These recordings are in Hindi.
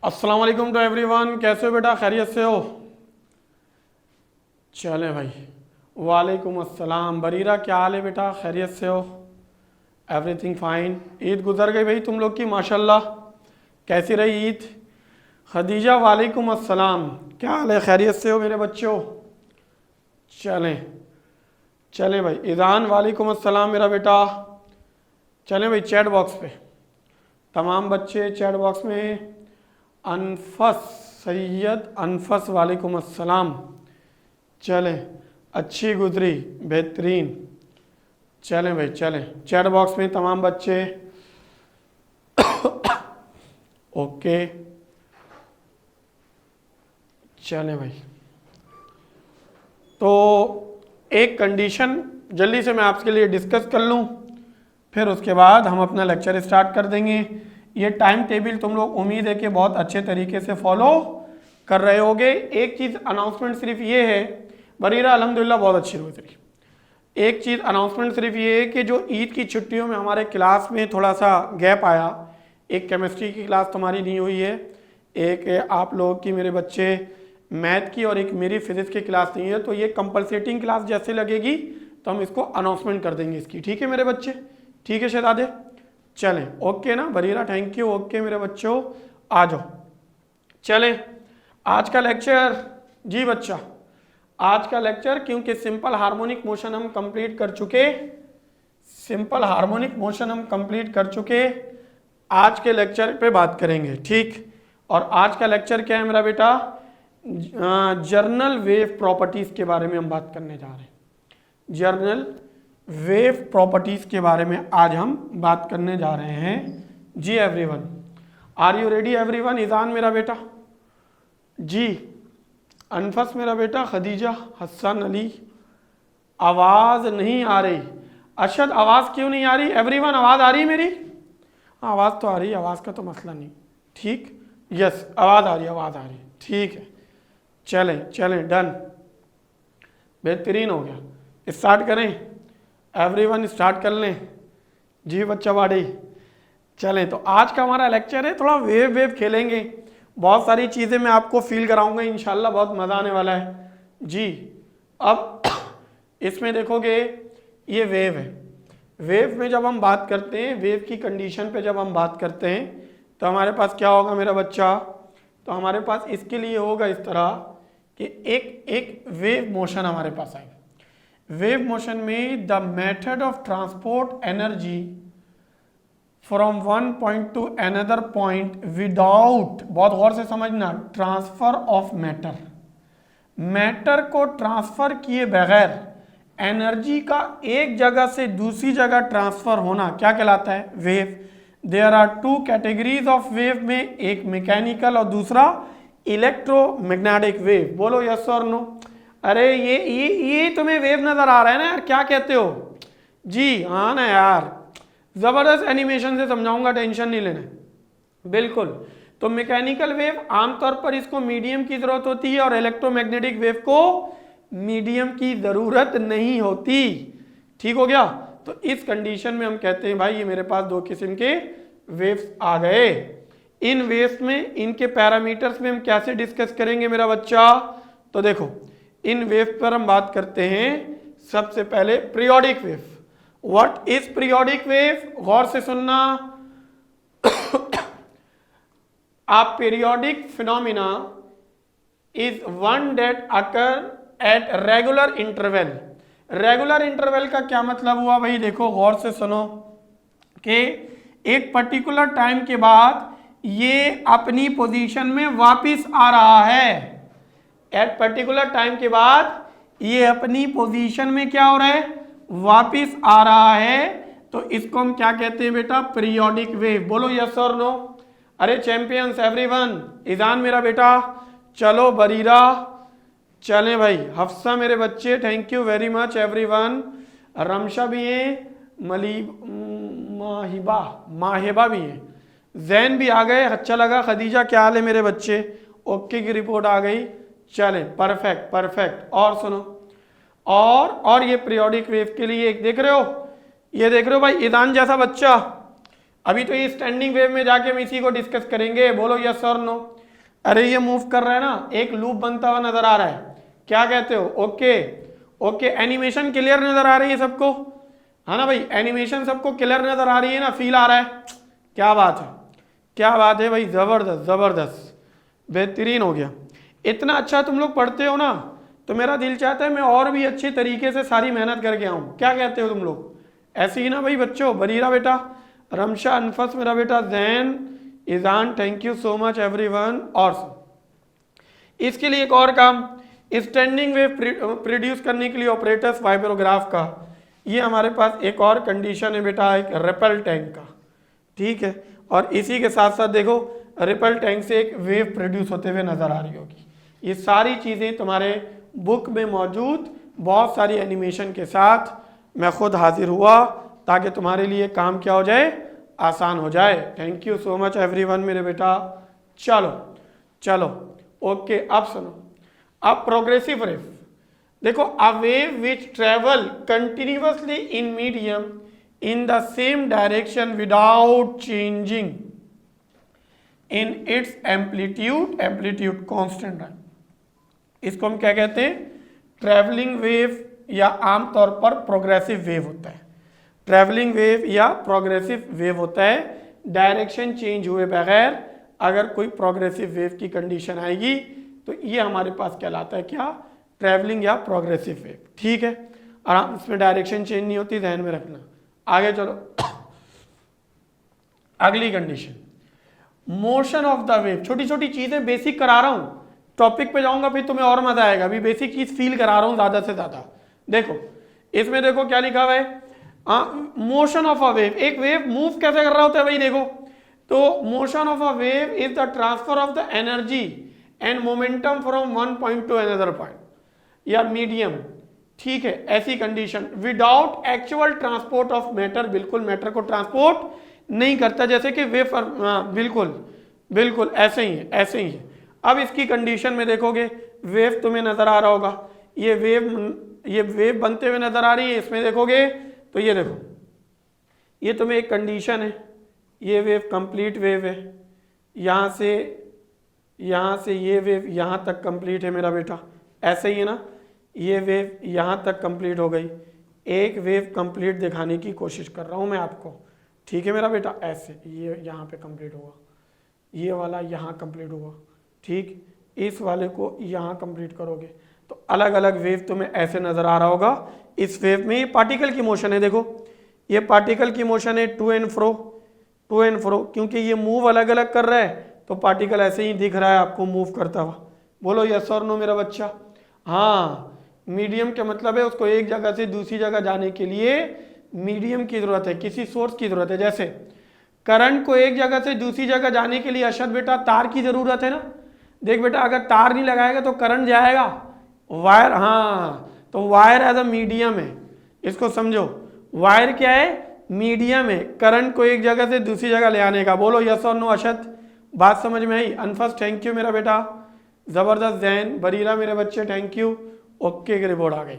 अस्सलाम वालेकुम टू एवरीवन। कैसे हो बेटा, खैरियत से हो? चले भाई। वालेकुम अस्सलाम। बरीरा क्या हाल है बेटा, खैरियत से हो? Everything fine. ईद गुजर गई भाई तुम लोग की माशाल्लाह। कैसी रही ईद? खदीजा वालेकुम अस्सलाम। क्या हाल है, खैरियत से हो मेरे बच्चों? चलें चलें भाई। ईजान वालेकुम अस्सलाम मेरा बेटा। चलें भाई चैट बॉक्स पे तमाम बच्चे चैट बॉक्स में। अनफस सैयद अनफस वालेकुम अस्सलाम। चलें, अच्छी गुजरी, बेहतरीन। चलें भाई चलें चैट बॉक्स में तमाम बच्चे। ओके चलें भाई। तो एक कंडीशन जल्दी से मैं आपके लिए डिस्कस कर लूँ, फिर उसके बाद हम अपना लेक्चर स्टार्ट कर देंगे। ये टाइम टेबल तुम लोग उम्मीद है कि बहुत अच्छे तरीके से फॉलो कर रहे होगे। एक चीज़ अनाउंसमेंट सिर्फ ये है, बरीरा अल्हम्दुलिल्लाह बहुत अच्छी गुजरी। एक चीज़ अनाउंसमेंट सिर्फ ये है कि जो ईद की छुट्टियों में हमारे क्लास में थोड़ा सा गैप आया, एक केमिस्ट्री की क्लास तुम्हारी नहीं हुई है, एक आप लोग की मेरे बच्चे मैथ की, और एक मेरी फिजिक्स की क्लास नहीं है। तो ये कंपलसेटिंग क्लास जैसे लगेगी तो हम इसको अनाउंसमेंट कर देंगे इसकी। ठीक है मेरे बच्चे? ठीक है शहजादे? चलें ओके ना बरीरा, थैंक यू। ओके मेरे बच्चों आ जाओ। चलें आज का लेक्चर। जी बच्चा, आज का लेक्चर क्योंकि सिंपल हार्मोनिक मोशन हम कंप्लीट कर चुके, सिंपल हार्मोनिक मोशन हम कंप्लीट कर चुके, आज के लेक्चर पे बात करेंगे। ठीक, और आज का लेक्चर क्या है मेरा बेटा? जर्नल वेव प्रॉपर्टीज के बारे में हम बात करने जा रहे हैं। जर्नल वेव प्रॉपर्टीज के बारे में आज हम बात करने जा रहे हैं। जी everyone, are you ready everyone? Izan मेरा बेटा, जी अनफस मेरा बेटा, खदीजा, हसन अली, आवाज़ नहीं आ रही। अरशद आवाज़ क्यों नहीं आ रही? एवरीवन आवाज़ आ रही है मेरी? हाँ आवाज़ तो आ रही है, आवाज़ का तो मसला नहीं। ठीक, यस आवाज़ आ रही है, आवाज़ आ रही है। ठीक है चलें चलें, डन, बेहतरीन हो गया। स्टार्ट करें एवरीवन, स्टार्ट कर लें। जी बच्चा बाड़ी। चलें तो आज का हमारा लेक्चर है, थोड़ा वेव वेव खेलेंगे, बहुत सारी चीज़ें मैं आपको फील कराऊंगा इंशाल्लाह, बहुत मज़ा आने वाला है। जी अब इसमें देखोगे ये वेव है। वेव में जब हम बात करते हैं, वेव की कंडीशन पे जब हम बात करते हैं तो हमारे पास क्या होगा मेरा बच्चा? तो हमारे पास इसके लिए होगा इस तरह कि एक एक वेव मोशन हमारे पास आएगा। वेव मोशन में the method of transport energy from one point two another point without, बहुत गौर से समझना, ट्रांसफर ऑफ मैटर, मैटर को ट्रांसफर किए बगैर एनर्जी का एक जगह से दूसरी जगह ट्रांसफर होना क्या कहलाता है? Wave. There are two categories of wave में, एक मैकेनिकल और दूसरा इलेक्ट्रोमैग्नेटिक वेव। बोलो यस और नो? अरे ये तुम्हें वेव नजर आ रहा है ना यार, क्या कहते हो? जी हाँ ना यार, जबरदस्त एनिमेशन से समझाऊंगा, टेंशन नहीं लेना। बिल्कुल। तो मैकेनिकल वेव आमतौर पर इसको मीडियम की जरूरत होती है और इलेक्ट्रोमैग्नेटिक वेव को मीडियम की जरूरत नहीं होती। ठीक हो गया? तो इस कंडीशन में हम कहते हैं भाई ये मेरे पास दो किस्म के वेव्स आ गए। इन वेव्स में इनके पैरामीटर्स में हम कैसे डिस्कस करेंगे मेरा बच्चा? तो देखो इन वेव पर हम बात करते हैं सबसे पहले periodic wave. What is periodic wave? गौर से सुनना। A periodic phenomena is one that occur at regular interval। Regular interval का क्या मतलब हुआ भाई? देखो गौर से सुनो कि एक पर्टिकुलर टाइम के बाद ये अपनी पोजीशन में वापस आ रहा है। एट पर्टिकुलर टाइम के बाद ये अपनी पोजीशन में क्या हो रहा है? वापस आ रहा है। तो इसको हम क्या कहते हैं बेटा? Periodic wave. बोलो यस और नो? अरे चैंपियंस एवरीवन, ईजान मेरा बेटा, चलो बरीरा, चलें भाई, हफ्सा मेरे बच्चे, thank you very much everyone, Ramsha भी है, माहिबा भी है, जैन भी आ गए, अच्छा लगा। खदीजा क्या हाल है मेरे बच्चे? ओके की रिपोर्ट आ गई। चलें परफेक्ट परफेक्ट। और सुनो, और ये पीरियोडिक वेव के लिए एक देख रहे हो, ये देख रहे हो भाई ईदान जैसा बच्चा, अभी तो ये स्टैंडिंग वेव में जाके हम इसी को डिस्कस करेंगे, बोलो यस और नो। अरे ये मूव कर रहा है ना, एक लूप बनता हुआ नजर आ रहा है, क्या कहते हो? ओके ओके, एनिमेशन क्लियर नजर आ रही है सबको, है ना भाई? एनिमेशन सबको क्लियर नजर आ रही है ना, फील आ रहा है? क्या बात है, क्या बात है भाई, जबरदस्त जबरदस्त, बेहतरीन हो गया। इतना अच्छा तुम लोग पढ़ते हो ना, तो मेरा दिल चाहता है मैं और भी अच्छे तरीके से सारी मेहनत करके आऊँ। क्या कहते हो तुम लोग? ऐसे ही ना भाई बच्चों? बरीरा बेटा, रमशा, अनफस मेरा बेटा, Jain, Izan, thank you so much everyone. और इसके लिए एक और काम, स्टैंडिंग वेव प्रोड्यूस करने के लिए ऑपरेटर्स वाइब्रोग्राफ का, ये हमारे पास एक और कंडीशन है बेटा, एक रिपल टैंक का, ठीक है। और इसी के साथ साथ देखो रिपल टैंक से एक वेव प्रोड्यूस होते हुए नजर आ रही होगी। ये सारी चीज़ें तुम्हारे बुक में मौजूद, बहुत सारी एनिमेशन के साथ मैं खुद हाजिर हुआ ताकि तुम्हारे लिए काम क्या हो जाए, आसान हो जाए। Thank you so much everyone मेरे बेटा। चलो चलो ओके, अब सुनो, अब प्रोग्रेसिव वेव देखो, a wave which travel continuously in medium in the same direction without changing in its amplitude, amplitude constant है, इसको हम क्या कहते हैं? ट्रैवलिंग वेव, या आमतौर पर प्रोग्रेसिव वेव होता है। ट्रैवलिंग वेव या प्रोग्रेसिव वेव होता है डायरेक्शन चेंज हुए बगैर। अगर कोई प्रोग्रेसिव वेव की कंडीशन आएगी तो ये हमारे पास कहलाता है क्या? ट्रैवलिंग या प्रोग्रेसिव वेव, ठीक है। आराम, इसमें डायरेक्शन चेंज नहीं होती, ध्यान में रखना। आगे चलो, अगली condition, motion of the wave. छोटी छोटी चीजें बेसिक करा रहा हूं, टॉपिक पे जाऊंगा फिर तुम्हें और मजा आएगा। अभी बेसिक चीज फील करा रहा हूं ज्यादा से ज्यादा। देखो इसमें देखो क्या लिखा हुआ है, मोशन ऑफ अ वेव, एक वेव मूव कैसे कर रहा होता है भाई? देखो तो motion of a wave is the transfer of the energy and momentum from one point two another point या मीडियम, ठीक है। ऐसी condition without actual transport of matter, बिल्कुल मैटर को ट्रांसपोर्ट नहीं करता, जैसे कि वेव, बिल्कुल बिल्कुल ऐसे ही है, ऐसे ही है। अब इसकी कंडीशन में देखोगे, वेव तुम्हें नजर आ रहा होगा, ये वेव बनते हुए नजर आ रही है। इसमें देखोगे तो ये देखो, ये तुम्हें एक कंडीशन है, ये वेव कंप्लीट वेव है, यहाँ से ये वेव यहाँ तक कंप्लीट है मेरा बेटा, ऐसे ही है ना। ये वेव यहाँ तक कंप्लीट हो गई, एक वेव कंप्लीट दिखाने की कोशिश कर रहा हूँ मैं आपको, ठीक है मेरा बेटा। ऐसे ये यहाँ पे कंप्लीट हुआ, ये वाला यहाँ कंप्लीट हुआ, ठीक। इस वाले को यहाँ कंप्लीट करोगे तो अलग अलग वेव तुम्हें ऐसे नजर आ रहा होगा। इस वेव में ये पार्टिकल की मोशन है, देखो ये पार्टिकल की मोशन है, टू एंड फ्रो, क्योंकि ये मूव अलग अलग कर रहा है तो पार्टिकल ऐसे ही दिख रहा है आपको मूव करता हुआ। बोलो यस और नो मेरा बच्चा? हाँ, मीडियम का मतलब है उसको एक जगह से दूसरी जगह जाने के लिए मीडियम की जरूरत है, किसी सोर्स की जरूरत है। जैसे करंट को एक जगह से दूसरी जगह जाने के लिए अशद बेटा तार की जरूरत है ना। देख बेटा, अगर तार नहीं लगाएगा तो करंट जाएगा, वायर, हाँ, तो वायर एज अ मीडियम है, इसको समझो। वायर क्या है? मीडियम है, करंट को एक जगह से दूसरी जगह ले आने का। बोलो यस और नो अशद? बात समझ में आई? अनफस थैंक यू मेरा बेटा, जबरदस्त। जैन, बरीरा मेरे बच्चे थैंक यू, ओके की रिपोर्ट आ गई।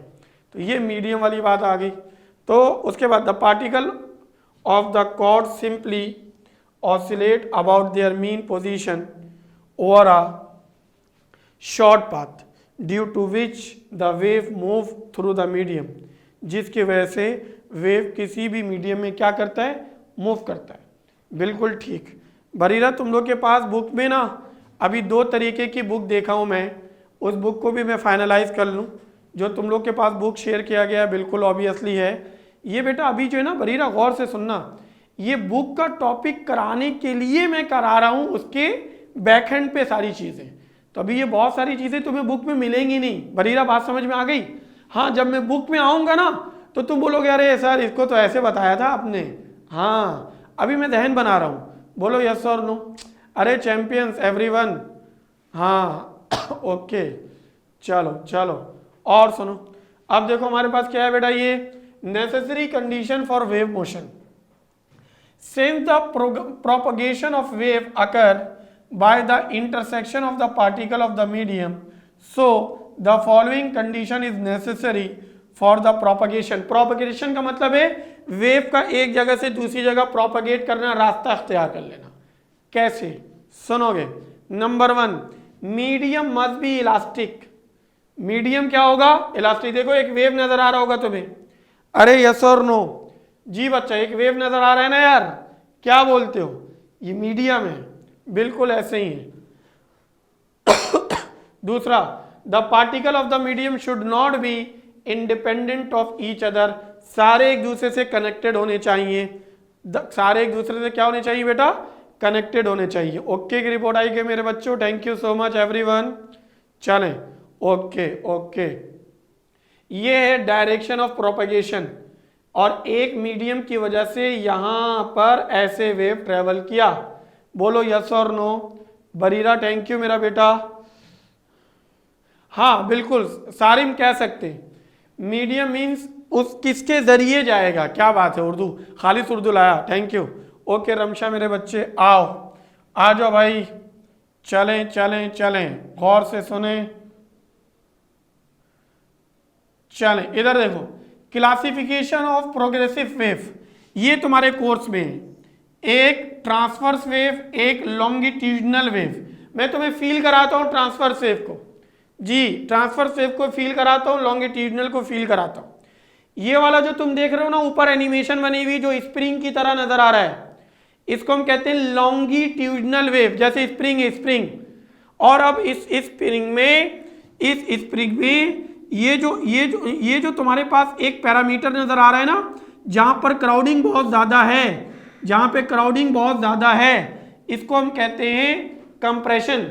तो ये मीडियम वाली बात आ गई। तो उसके बाद the particle of the cord simply oscillate about their mean position over a short path due to which the wave move through the medium, जिसकी वजह से वेव किसी भी मीडियम में क्या करता है? मूव करता है। बिल्कुल ठीक। बरीरा, तुम लोग के पास बुक में ना अभी दो तरीके की बुक देखा हूँ मैं, उस बुक को भी मैं फाइनलाइज कर लूँ। जो तुम लोग के पास बुक शेयर किया गया है बिल्कुल ऑब्वियसली है ये बेटा। अभी जो है ना बरीरा, गौर से सुनना, ये बुक का टॉपिक कराने के लिए मैं करा रहा हूँ उसके बैक हैंड पे सारी चीज़ें। तो अभी ये बहुत सारी चीज़ें तुम्हें बुक में मिलेंगी नहीं। बरीरा, बात समझ में आ गई? हाँ, जब मैं बुक में आऊँगा ना तो तुम बोलोगे अरे सर इसको तो ऐसे बताया था आपने। हाँ, अभी मैं ध्यान बना रहा हूँ। बोलो यस और नो? अरे चैंपियंस एवरीवन, हाँ ओके, चलो चलो। और सुनो, अब देखो हमारे पास क्या है बेटा, ये necessary condition for wave motion. Since the propagation of wave occur by the intersection of the particle of the medium, so the following condition is necessary for the propagation. Propagation का मतलब है वेव का एक जगह से दूसरी जगह प्रोपगेट करना, रास्ता अख्तियार कर लेना। कैसे सुनोगे? Number 1, medium must be elastic. Medium क्या होगा? इलास्टिक। देखो एक वेव नजर आ रहा होगा तुम्हें, अरे यस और नो? जी बच्चा, एक वेव नजर आ रहा है ना यार, क्या बोलते हो? ये मीडियम है, बिल्कुल ऐसे ही है। दूसरा, the particle of the medium should not be independent of each other. सारे एक दूसरे से कनेक्टेड होने चाहिए। सारे एक दूसरे से क्या होने चाहिए बेटा? कनेक्टेड होने चाहिए। ओके की रिपोर्ट आई गई मेरे बच्चों, thank you so much everyone. चलें, ओके ओके, ये है डायरेक्शन ऑफ प्रोपगेशन। और एक मीडियम की वजह से यहां पर ऐसे वेव ट्रेवल किया। बोलो यस और नो? बरीरा थैंक यू मेरा बेटा। हाँ बिल्कुल, सारिम कह सकते हैं। मीडियम मीन्स उस किसके जरिए जाएगा। क्या बात है, उर्दू, खालिस उर्दू लाया, थैंक यू। ओके रमशा मेरे बच्चे, आओ आ जाओ भाई, चलें चलें चलें, गौर से सुने, चलें। इधर देखो, क्लासिफिकेशन ऑफ प्रोग्रेसिव वेव, ये तुम्हारे कोर्स में है। एक ट्रांसवर्स वेव, एक लॉन्गिट्यूडनल वेव। मैं तुम्हें फील कराता हूं ट्रांसवर्स वेव को, जी ट्रांसवर्स वेव को फील कराता हूं, लॉन्गिट्यूडनल को फील कराता हूं। ये वाला जो तुम देख रहे हो ना ऊपर एनिमेशन बनी हुई जो स्प्रिंग की तरह नजर आ रहा है, इसको हम कहते हैं लॉन्गिट्यूडनल वेव। जैसे स्प्रिंग है, स्प्रिंग, और अब इस स्प्रिंग में ये जो तुम्हारे पास एक पैरामीटर नजर आ रहा है ना, जहां पर क्राउडिंग बहुत ज्यादा है, जहां पे क्राउडिंग बहुत ज्यादा है, इसको हम कहते हैं कंप्रेशन,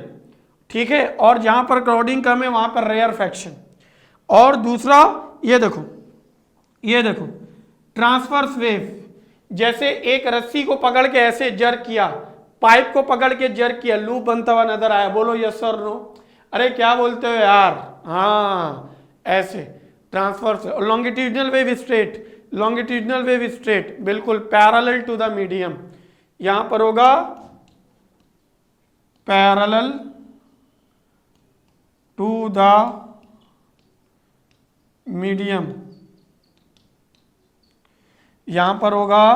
ठीक है। और जहां पर क्राउडिंग कम है वहां पर रेयरफेक्शन। और दूसरा ये देखो ट्रांसवर्स वेव, जैसे एक रस्सी को पकड़ के ऐसे जर्क किया, पाइप को पकड़ के जर्क किया, लूप बनता हुआ नजर आया। बोलो यस और नो? अरे क्या बोलते हो यार? हाँ ऐसे transverse. Longitudinal wave straight, longitudinal wave straight, बिल्कुल पैरेलल टू द मीडियम। यहां पर होगा पैरेलल टू द मीडियम, यहां पर होगा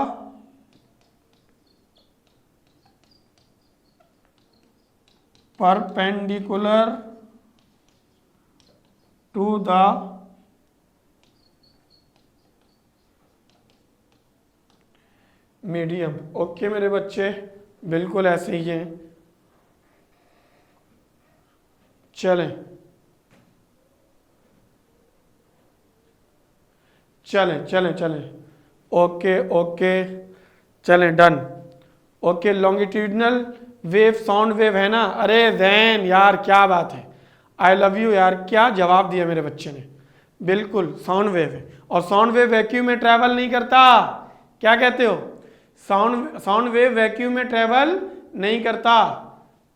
perpendicular to the medium. Okay मेरे बच्चे, बिल्कुल ऐसे ही है। चलें चलें चलें चलें, ओके ओके, चलें done. Okay, longitudinal wave sound wave है ना? अरे जैन यार क्या बात है, आई लव यू यार, क्या जवाब दिया मेरे बच्चे ने। बिल्कुल साउंड वेव है, और साउंड वेव वैक्यूम में ट्रैवल नहीं करता। क्या कहते हो? साउंड वेव वैक्यूम में ट्रैवल नहीं करता।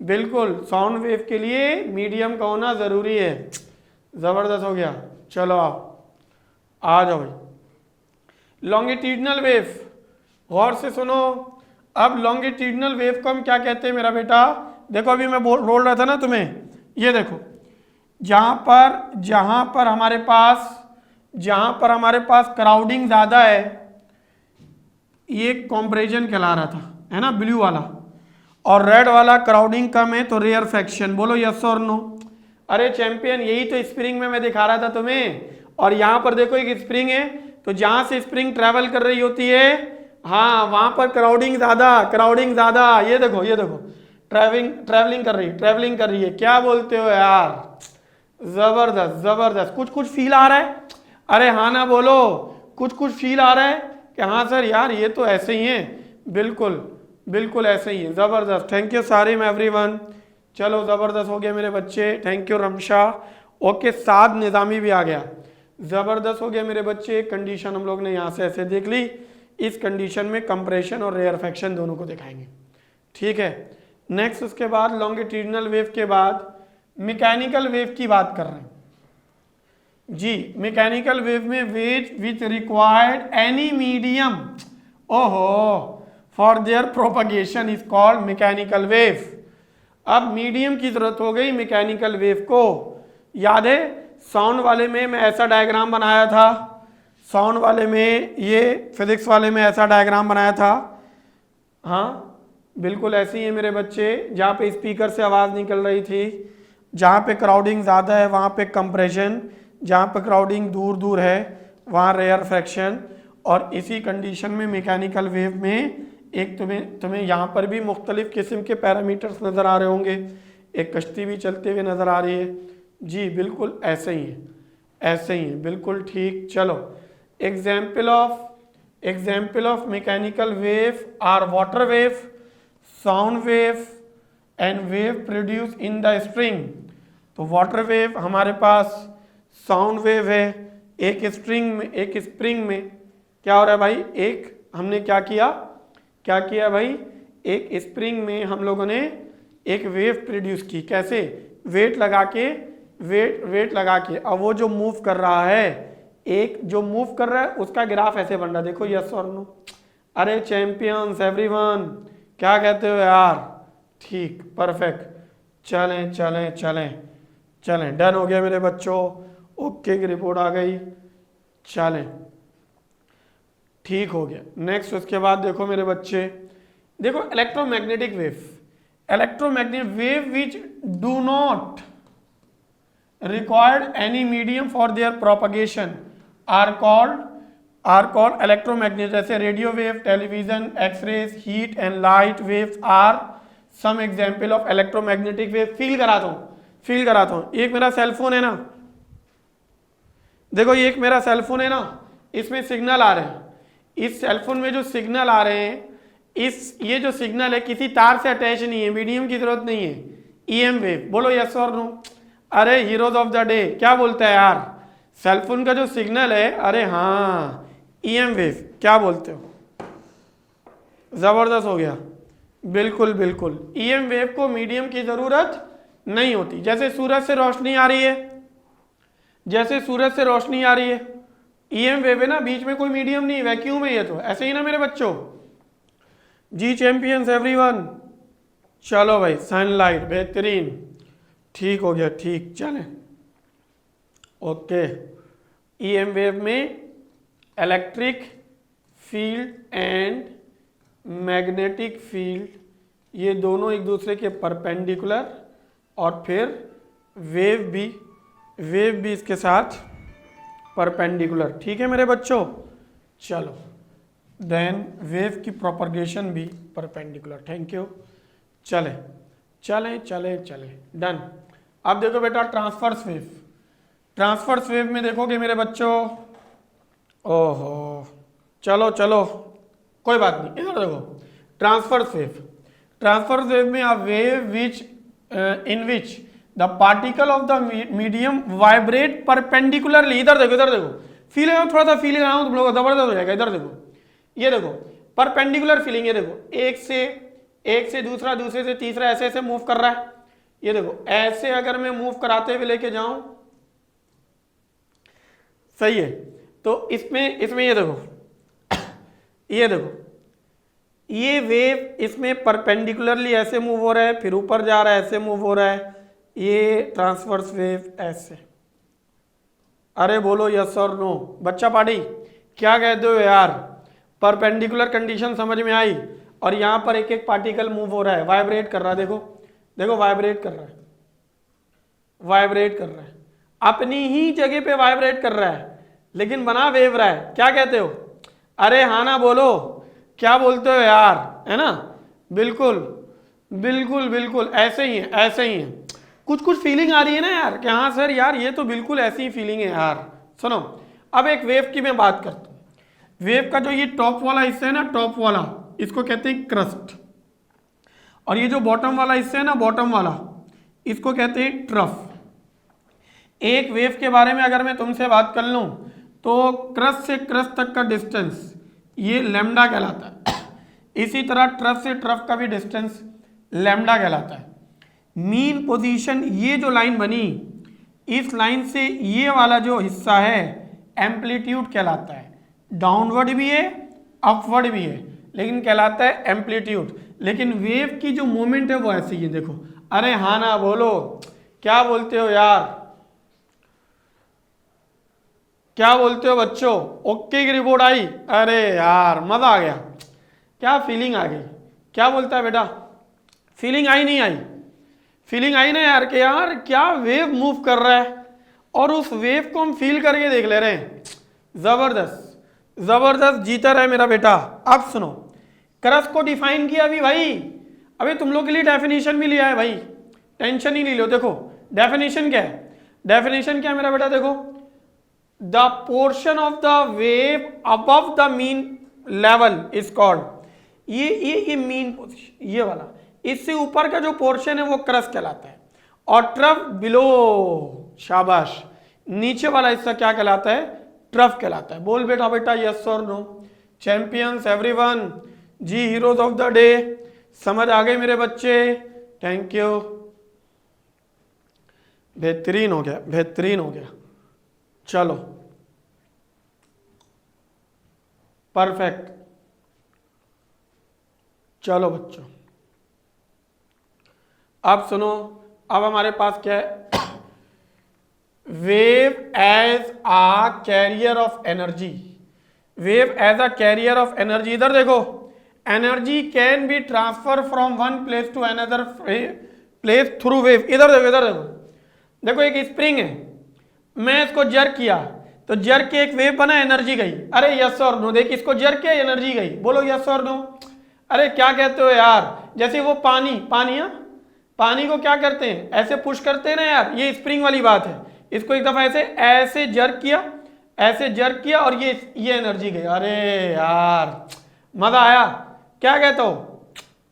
बिल्कुल, साउंड वेव के लिए मीडियम का होना जरूरी है। जबरदस्त हो गया। चलो आ जाओ भाई। लॉन्गिट्यूडनल वेव, गौर से सुनो। अब लॉन्गिट्यूडनल वेव को हम क्या कहते हैं मेरा बेटा? देखो अभी मैं बोल रहा था ना तुम्हें, ये देखो जहां पर हमारे पास क्राउडिंग ज्यादा है, ये कॉम्प्रेशन कहला रहा था, है ना, ब्लू वाला। और रेड वाला क्राउडिंग कम है तो रेयरफेक्शन। बोलो यस और नो? अरे चैंपियन, यही तो स्प्रिंग में मैं दिखा रहा था तुम्हें। और यहां पर देखो एक स्प्रिंग है, तो जहां से स्प्रिंग ट्रेवल कर रही होती है, हाँ वहां पर क्राउडिंग ज्यादा। ये देखो ट्रेवलिंग कर रही है। क्या बोलते हो यार? जबरदस्त। कुछ फील आ रहा है? अरे हाँ ना बोलो, कुछ फील आ रहा है कि हाँ सर यार ये तो ऐसे ही है। बिल्कुल ऐसे ही है। जबरदस्त, थैंक यू सारिम एवरीवन। चलो जबरदस्त हो गया मेरे बच्चे, थैंक यू रमशा। ओके, साद निजामी भी आ गया, जबरदस्त हो गया मेरे बच्चे। कंडीशन हम लोग ने यहाँ से ऐसे देख ली। इस कंडीशन में कंप्रेशन और रेयरफेक्शन दोनों को दिखाएंगे, ठीक है। नेक्स्ट उसके बाद लॉन्गिट्यूडनल वेव के बाद मैकेनिकल वेव की बात कर रहे हैं जी। मैकेनिकल वेव में wave which required any medium for their propagation is called mechanical wave. अब मीडियम की जरूरत हो गई मैकेनिकल वेव को। याद है साउंड वाले में मैं ऐसा डायग्राम बनाया था, साउंड वाले में, ये फिजिक्स वाले में ऐसा डायग्राम बनाया था, हाँ बिल्कुल ऐसे ही है मेरे बच्चे, जहाँ पे स्पीकर से आवाज़ निकल रही थी, जहाँ पे क्राउडिंग ज़्यादा है वहाँ पे कंप्रेशन, जहाँ पे क्राउडिंग दूर दूर है वहाँ रेयर फ्रैक्शन। और इसी कंडीशन में मैकेनिकल वेव में एक तुम्हें यहाँ पर भी मुख्तलिफ किस्म के पैरामीटर्स नज़र आ रहे होंगे, एक कश्ती भी चलते हुए नज़र आ रही है जी, बिल्कुल ऐसे ही है, ऐसे ही है, बिल्कुल ठीक। चलो example of mechanical wave are water wave, sound wave and wave produce in the spring. तो वाटर वेव हमारे पास, साउंड वेव है, एक स्प्रिंग में क्या हो रहा है भाई, एक हमने क्या किया भाई, एक स्प्रिंग में हम लोगों ने एक वेव प्रोड्यूस की। कैसे? वेट लगा के। अब वो जो मूव कर रहा है, एक जो मूव कर रहा है उसका ग्राफ ऐसे बन रहा है, देखो यस और नो। अरे चैंपियंस एवरीवन, क्या कहते हो यार? ठीक, परफेक्ट। चलें, डन हो गया मेरे बच्चों, ओके की रिपोर्ट आ गई। चलें, ठीक हो गया। नेक्स्ट उसके बाद देखो मेरे बच्चे, देखो electromagnetic wave which do not required any medium for their propagation are called electromagnetic. जैसे radio wave, television, X-rays, heat and light waves are some example of electromagnetic wave. Feel कराता हूँ। एक मेरा सेलफोन है ना, देखो ये एक मेरा सेलफोन है ना, इसमें सिग्नल आ रहे हैं। इस सेलफोन में जो सिग्नल आ रहे हैं, ये जो सिग्नल है किसी तार से अटैच नहीं है, मीडियम की जरूरत नहीं है, ईएम वेव। बोलो यस और नो। अरे हीरोज ऑफ द डे क्या बोलता है यार, सेलफोन का जो सिग्नल है, अरे हाँ ईएम वेव, क्या बोलते हो? जबरदस्त हो गया, बिल्कुल। ईएम वेव को मीडियम की जरूरत नहीं होती। जैसे सूरज से रोशनी आ रही है, ईएम वेव है ना, बीच में कोई मीडियम नहीं, वैक्यूम है ये तो, ऐसे ही ना मेरे बच्चों जी। चैंपियंस एवरीवन, चलो भाई सनलाइट, बेहतरीन, ठीक हो गया, ठीक। चलें, ओके। ईएम वेव में electric field and magnetic field, ये दोनों एक दूसरे के परपेंडिकुलर, और फिर वेव भी इसके साथ परपेंडिकुलर। ठीक है मेरे बच्चों, चलो देन वेव की प्रोपगेशन भी परपेंडिकुलर। Thank you. चले, डन। अब देखो बेटा ट्रांसवर्स वेव में देखोगे मेरे बच्चों, ओहो चलो कोई बात नहीं, इधर देखो। ट्रांसवर्स वेव में a wave in which the particle of the medium vibrate perpendicularly. इधर देखो, फील है, थोड़ा सा फील कराऊं तुम लोगों को, जबरदस्त हो जाएगा। इधर देखो, ये देखो परपेंडिकुलर फीलिंग, ये देखो एक से दूसरा, दूसरे से तीसरा, ऐसे मूव कर रहा है। ये देखो ऐसे अगर मैं मूव कराते हुए लेके जाऊं, सही है, तो इसमें ये देखो ये वेव इसमें परपेंडिकुलरली ऐसे मूव हो रहा है, फिर ऊपर जा रहा है, ऐसे मूव हो रहा है, ये ट्रांसवर्स वेव ऐसे। अरे बोलो यस और नो। बच्चा पार्टी क्या कहते हो यार? परपेंडिकुलर कंडीशन समझ में आई? और यहाँ पर एक एक पार्टिकल मूव हो रहा है, वाइब्रेट कर रहा है, देखो वाइब्रेट कर रहा है, अपनी ही जगह पे वाइब्रेट कर रहा है, लेकिन बना वेव रहा है। क्या कहते हो? अरे हाँ ना बोलो, क्या बोलते हो यार, है ना? बिल्कुल ऐसे ही है। कुछ फीलिंग आ रही है ना यार कि हाँ सर यार ये तो बिल्कुल ऐसी ही फीलिंग है यार। सुनो, अब एक वेव की मैं बात करता हूँ। वेव का जो ये टॉप वाला हिस्सा है ना, टॉप वाला, इसको कहते हैं क्रस्ट, और ये जो बॉटम वाला हिस्सा है ना, बॉटम वाला, इसको कहते हैं ट्रफ। एक वेव के बारे में अगर मैं तुमसे बात कर लूं तो क्रस्ट से क्रस्ट तक का डिस्टेंस ये लैम्डा कहलाता है। इसी तरह ट्रफ से ट्रफ का भी डिस्टेंस लैम्डा कहलाता है। मीन पोजीशन, ये जो लाइन बनी, इस लाइन से ये वाला जो हिस्सा है एम्पलीट्यूड कहलाता है। डाउनवर्ड भी है, अपवर्ड भी है, लेकिन कहलाता है एम्पलीट्यूड। लेकिन वेव की जो मोमेंट है वो ऐसी ही है, देखो। अरे हाँ ना बोलो, क्या बोलते हो यार? क्या बोलते हो बच्चों? ओके की रिपोर्ट आई? अरे यार मजा आ गया, क्या फीलिंग आ गई। क्या बोलता है बेटा? फीलिंग आई नहीं आई? फीलिंग आई ना यार कि यार क्या वेव मूव कर रहा है और उस वेव को हम फील करके देख ले रहे हैं। जबरदस्त जबरदस्त, जीता रहे मेरा बेटा। अब सुनो, क्रस्ट को डिफाइन किया अभी भाई, अभी तुम लोग के लिए डेफिनेशन भी लिया है भाई, टेंशन ही नहीं लो। देखो डेफिनेशन क्या है, डेफिनेशन क्या है मेरा बेटा? देखो, the portion of the wave above the mean level is called, ये मीन पोजीशन, ये वाला, इससे ऊपर का जो पोर्शन है वो क्रस्ट कहलाता है, और ट्रफ बिलो, शाबाश, नीचे वाला हिस्सा क्या कहलाता है? ट्रफ कहलाता है। बोल बेटा बेटा यस और नो। चैंपियंस एवरीवन, जी हीरोज ऑफ द डे, समझ आ गए मेरे बच्चे? थैंक यू, बेहतरीन हो गया, बेहतरीन हो गया। चलो परफेक्ट। चलो बच्चों अब सुनो, अब हमारे पास क्या है? Wave as a carrier of energy, wave as a carrier of energy. इधर देखो, energy can be transfer from one place to another place through wave. इधर देखो, इधर देखो, देखो एक स्प्रिंग है, मैं इसको जर्क किया तो जर्क के एक वेव बना, एनर्जी गई। अरे यस और नो, देख इसको जर्क किया, एनर्जी गई। बोलो यस और नो। अरे क्या कहते हो यार? जैसे वो पानी, पानी है, पानी को क्या करते हैं? ऐसे पुश करते हैं ना यार, ये स्प्रिंग वाली बात है। इसको एक दफा ऐसे ऐसे जर्क किया, ऐसे जर्क किया और ये एनर्जी गई। अरे यार मजा आया? क्या कहते हो?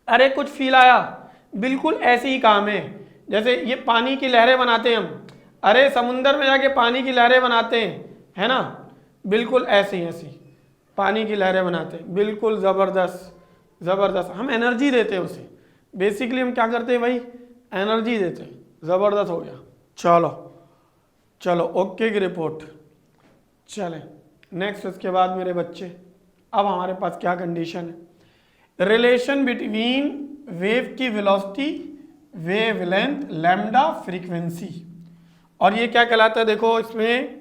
अरे कुछ फील आया? बिल्कुल ऐसे ही काम है, जैसे ये पानी की लहरें बनाते हैं हम, अरे समुंदर में जाके पानी की लहरें बनाते हैं, है ना? बिल्कुल ऐसे ही, ऐसी पानी की लहरें बनाते हैं। बिल्कुल ज़बरदस्त ज़बरदस्त, हम एनर्जी देते हैं उसे। बेसिकली हम क्या करते हैं भाई? एनर्जी देते हैं। ज़बरदस्त हो गया। चलो चलो ओके की रिपोर्ट। चलें नेक्स्ट, उसके बाद मेरे बच्चे अब हमारे पास क्या कंडीशन है? रिलेशन बिटवीन वेव की वेलोसिटी, वेवलेंथ, लैम्डा, फ्रीक्वेंसी। और ये क्या कहलाता है? देखो इसमें,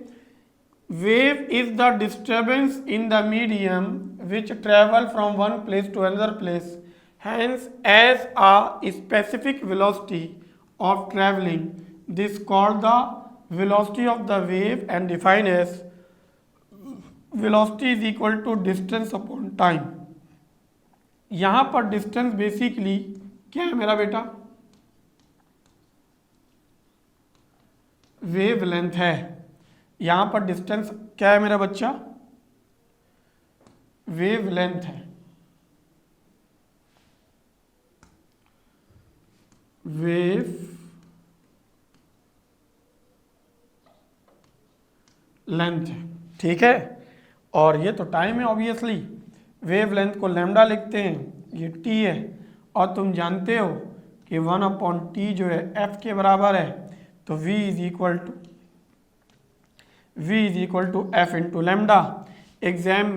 wave is the disturbance in the medium which travel from one place to another place, hence as a specific velocity of travelling, this called the velocity of the wave and defined as velocity is equal to distance upon time। यहां पर डिस्टेंस बेसिकली क्या है मेरा बेटा? वेव लेंथ है। यहां पर डिस्टेंस क्या है मेरा बच्चा? वेव लेंथ है। वेव लेंथ है, ठीक है। और ये तो टाइम है ऑब्वियसली, वेव लेंथ को लैम्डा लिखते हैं, ये टी है। और तुम जानते हो कि 1/t जो है f के बराबर है, तो v is equal to f into lambda. Exam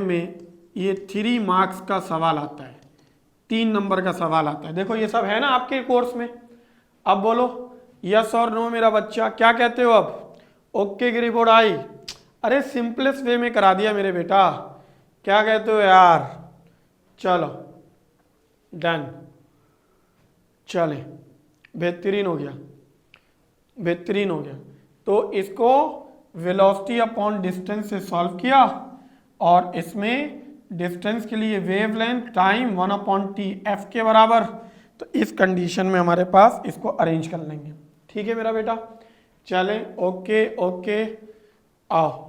में ये 3 मार्क्स का सवाल आता है, 3 नंबर का सवाल आता है। देखो ये सब है ना आपके कोर्स में। अब बोलो यस और नो मेरा बच्चा, क्या कहते हो? अब ओके की रिपोर्ट आई? अरे सिंपलेस्ट वे में करा दिया मेरे बेटा, क्या कहते हो यार? चलो डन, चले, बेहतरीन हो गया, बेहतरीन हो गया। तो इसको वेलोसिटी अपॉन डिस्टेंस से सॉल्व किया, और इसमें डिस्टेंस के लिए वेवलेंथ टाइम 1/t f के बराबर। तो इस कंडीशन में हमारे पास इसको अरेंज कर लेंगे, ठीक है मेरा बेटा? चलें ओके ओके, आओ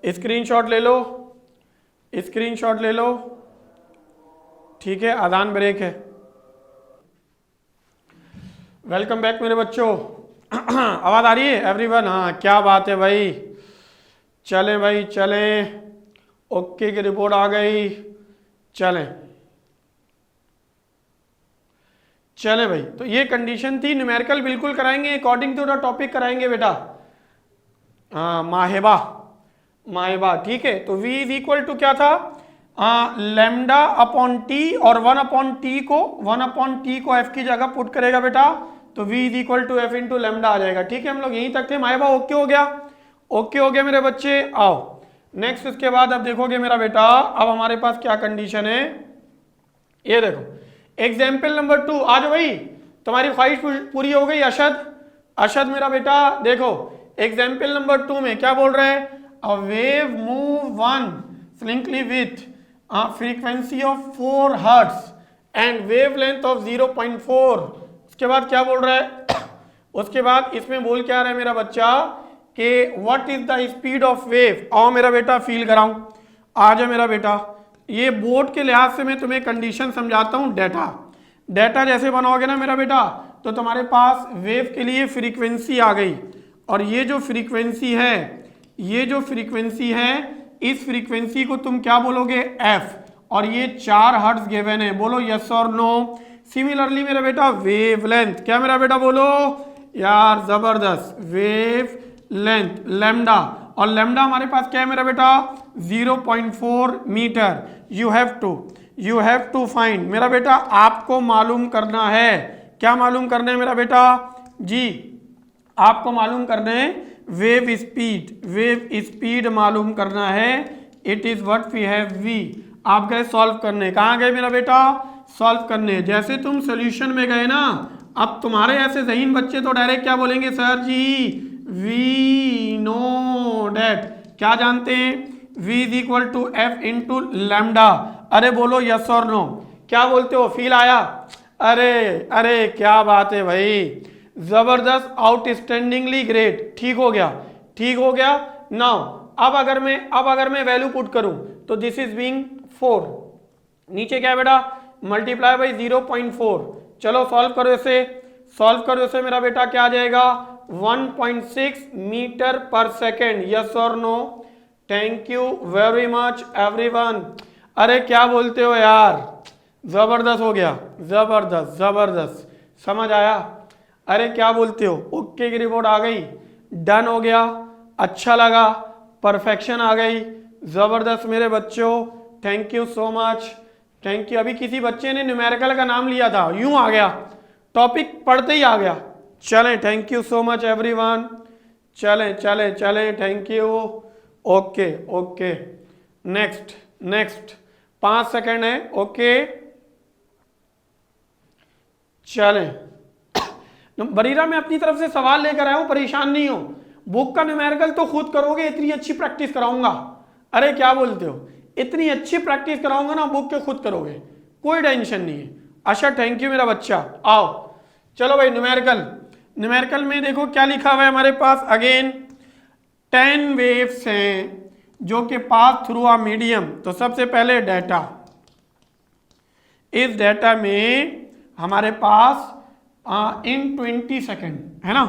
स्क्रीनशॉट ले लो, स्क्रीनशॉट ले लो, ठीक है। अजान ब्रेक है। वेलकम बैक मेरे बच्चों। आवाज़ आ रही है एवरीवन? हाँ क्या बात है भाई। चलें भाई चलें, ओके की रिपोर्ट आ गई। चलें चलें भाई, तो ये कंडीशन थी। न्यूमेरिकल बिल्कुल कराएंगे, अकॉर्डिंग टू द टॉपिक कराएंगे बेटा। हाँ माहेबा ठीक है। तो v इज इक्वल टू क्या था? लैम्डा अपॉन टी, और 1/t को f की जगह पुट करेगा बेटा तो v is equal to F into lambda आ जाएगा। ठीक है, हम लोग यहीं तक थे। माए बा ओके हो गया, ओके हो गया मेरे बच्चे। आओ नेक्स्ट, उसके बाद अब देखोगे मेरा बेटा, अब हमारे पास क्या कंडीशन है, ये देखो एग्जाम्पल नंबर 2। आ जाओ भाई, तुम्हारी ख्वाहिश पूरी हो गई। अशद मेरा बेटा देखो, एग्जाम्पल नंबर 2 में क्या बोल रहे हैं, a wave move one slinkily with frequency of 4 hertz and wavelength of 0.4। उसके बाद क्या बोल रहा है उसके बाद इसमें बोल क्या रहा है मेरा बच्चा कि what is the speed of wave. आओ मेरा बेटा फील कराऊं, आ जा मेरा बेटा। ये बोर्ड के लिहाज से मैं तुम्हें कंडीशन समझाता हूं। डेटा जैसे बनाओगे ना मेरा बेटा, तो तुम्हारे पास वेव के लिए फ्रीक्वेंसी आ गई, और ये जो फ्रीक्वेंसी है इस फ्रीक्वेंसी को तुम क्या बोलोगे, एफ, और ये 4 हर्ट्ज गिवन है। बोलो यस और नो। सिमिलरली मेरा बेटा वेवलेंथ, क्या मेरा बेटा बोलो यार, जबरदस्त, वेव लेंथ लैम्डा, और लैम्डा हमारे पास क्या है मेरा बेटा 0.4 metre. You have to find मेरा बेटा, आपको मालूम करना है, क्या मालूम करना है मेरा बेटा जी, आपको मालूम करना है वेव स्पीड मालूम करना है। It is what we have v. आप गए सॉल्व करने, कहाँ गए मेरा बेटा, सॉल्व करने। जैसे तुम सोल्यूशन में गए ना, अब तुम्हारे ऐसे ज़हीन बच्चे तो डायरेक्ट क्या बोलेंगे, sir ji we know that, क्या जानते हैं, v is equal to F into lambda. अरे बोलो यस और नो, क्या बोलते हो, फील आया, अरे क्या बात है भाई, जबरदस्त, आउटस्टैंडिंगली ग्रेट। ठीक हो गया। नाउ अब अगर मैं वैल्यू पुट करूं तो दिस इज बीइंग 4, नीचे क्या है बेटा मल्टीप्लाई बाई 0.4। चलो सॉल्व करो इसे मेरा बेटा, क्या आ जाएगा 1.6 मीटर पर सेकेंड। यस और no. Thank you very much everyone. अरे क्या बोलते हो यार, जबरदस्त हो गया, जबरदस्त, समझ आया। अरे क्या बोलते हो, ओके की रिपोर्ट आ गई, डन हो गया, अच्छा लगा, परफेक्शन आ गई, जबरदस्त मेरे बच्चों, thank you so much, thank you. अभी किसी बच्चे ने न्यूमेरिकल का नाम लिया था, यूं आ गया, टॉपिक पढ़ते ही आ गया। चलें, thank you so much everyone, चलें, thank you. Okay, next 5 second है, ओके चलें। बरीरा मैं अपनी तरफ से सवाल लेकर आया हूं, परेशान नहीं हो, बुक का न्यूमेरिकल तो खुद करोगे, इतनी अच्छी प्रैक्टिस कराऊंगा। अरे क्या बोलते हो, इतनी अच्छी प्रैक्टिस कराऊंगा ना, बुक के खुद करोगे, कोई टेंशन नहीं है। अच्छा थैंक यू मेरा बच्चा। आओ चलो भाई, न्यूमेरिकल में देखो क्या लिखा हुआ है हमारे पास, अगेन 10 वेव्स हैं जो कि पास थ्रू अ मीडियम। तो सबसे पहले डाटा, इस डाटा में हमारे पास इन 20 सेकेंड है ना,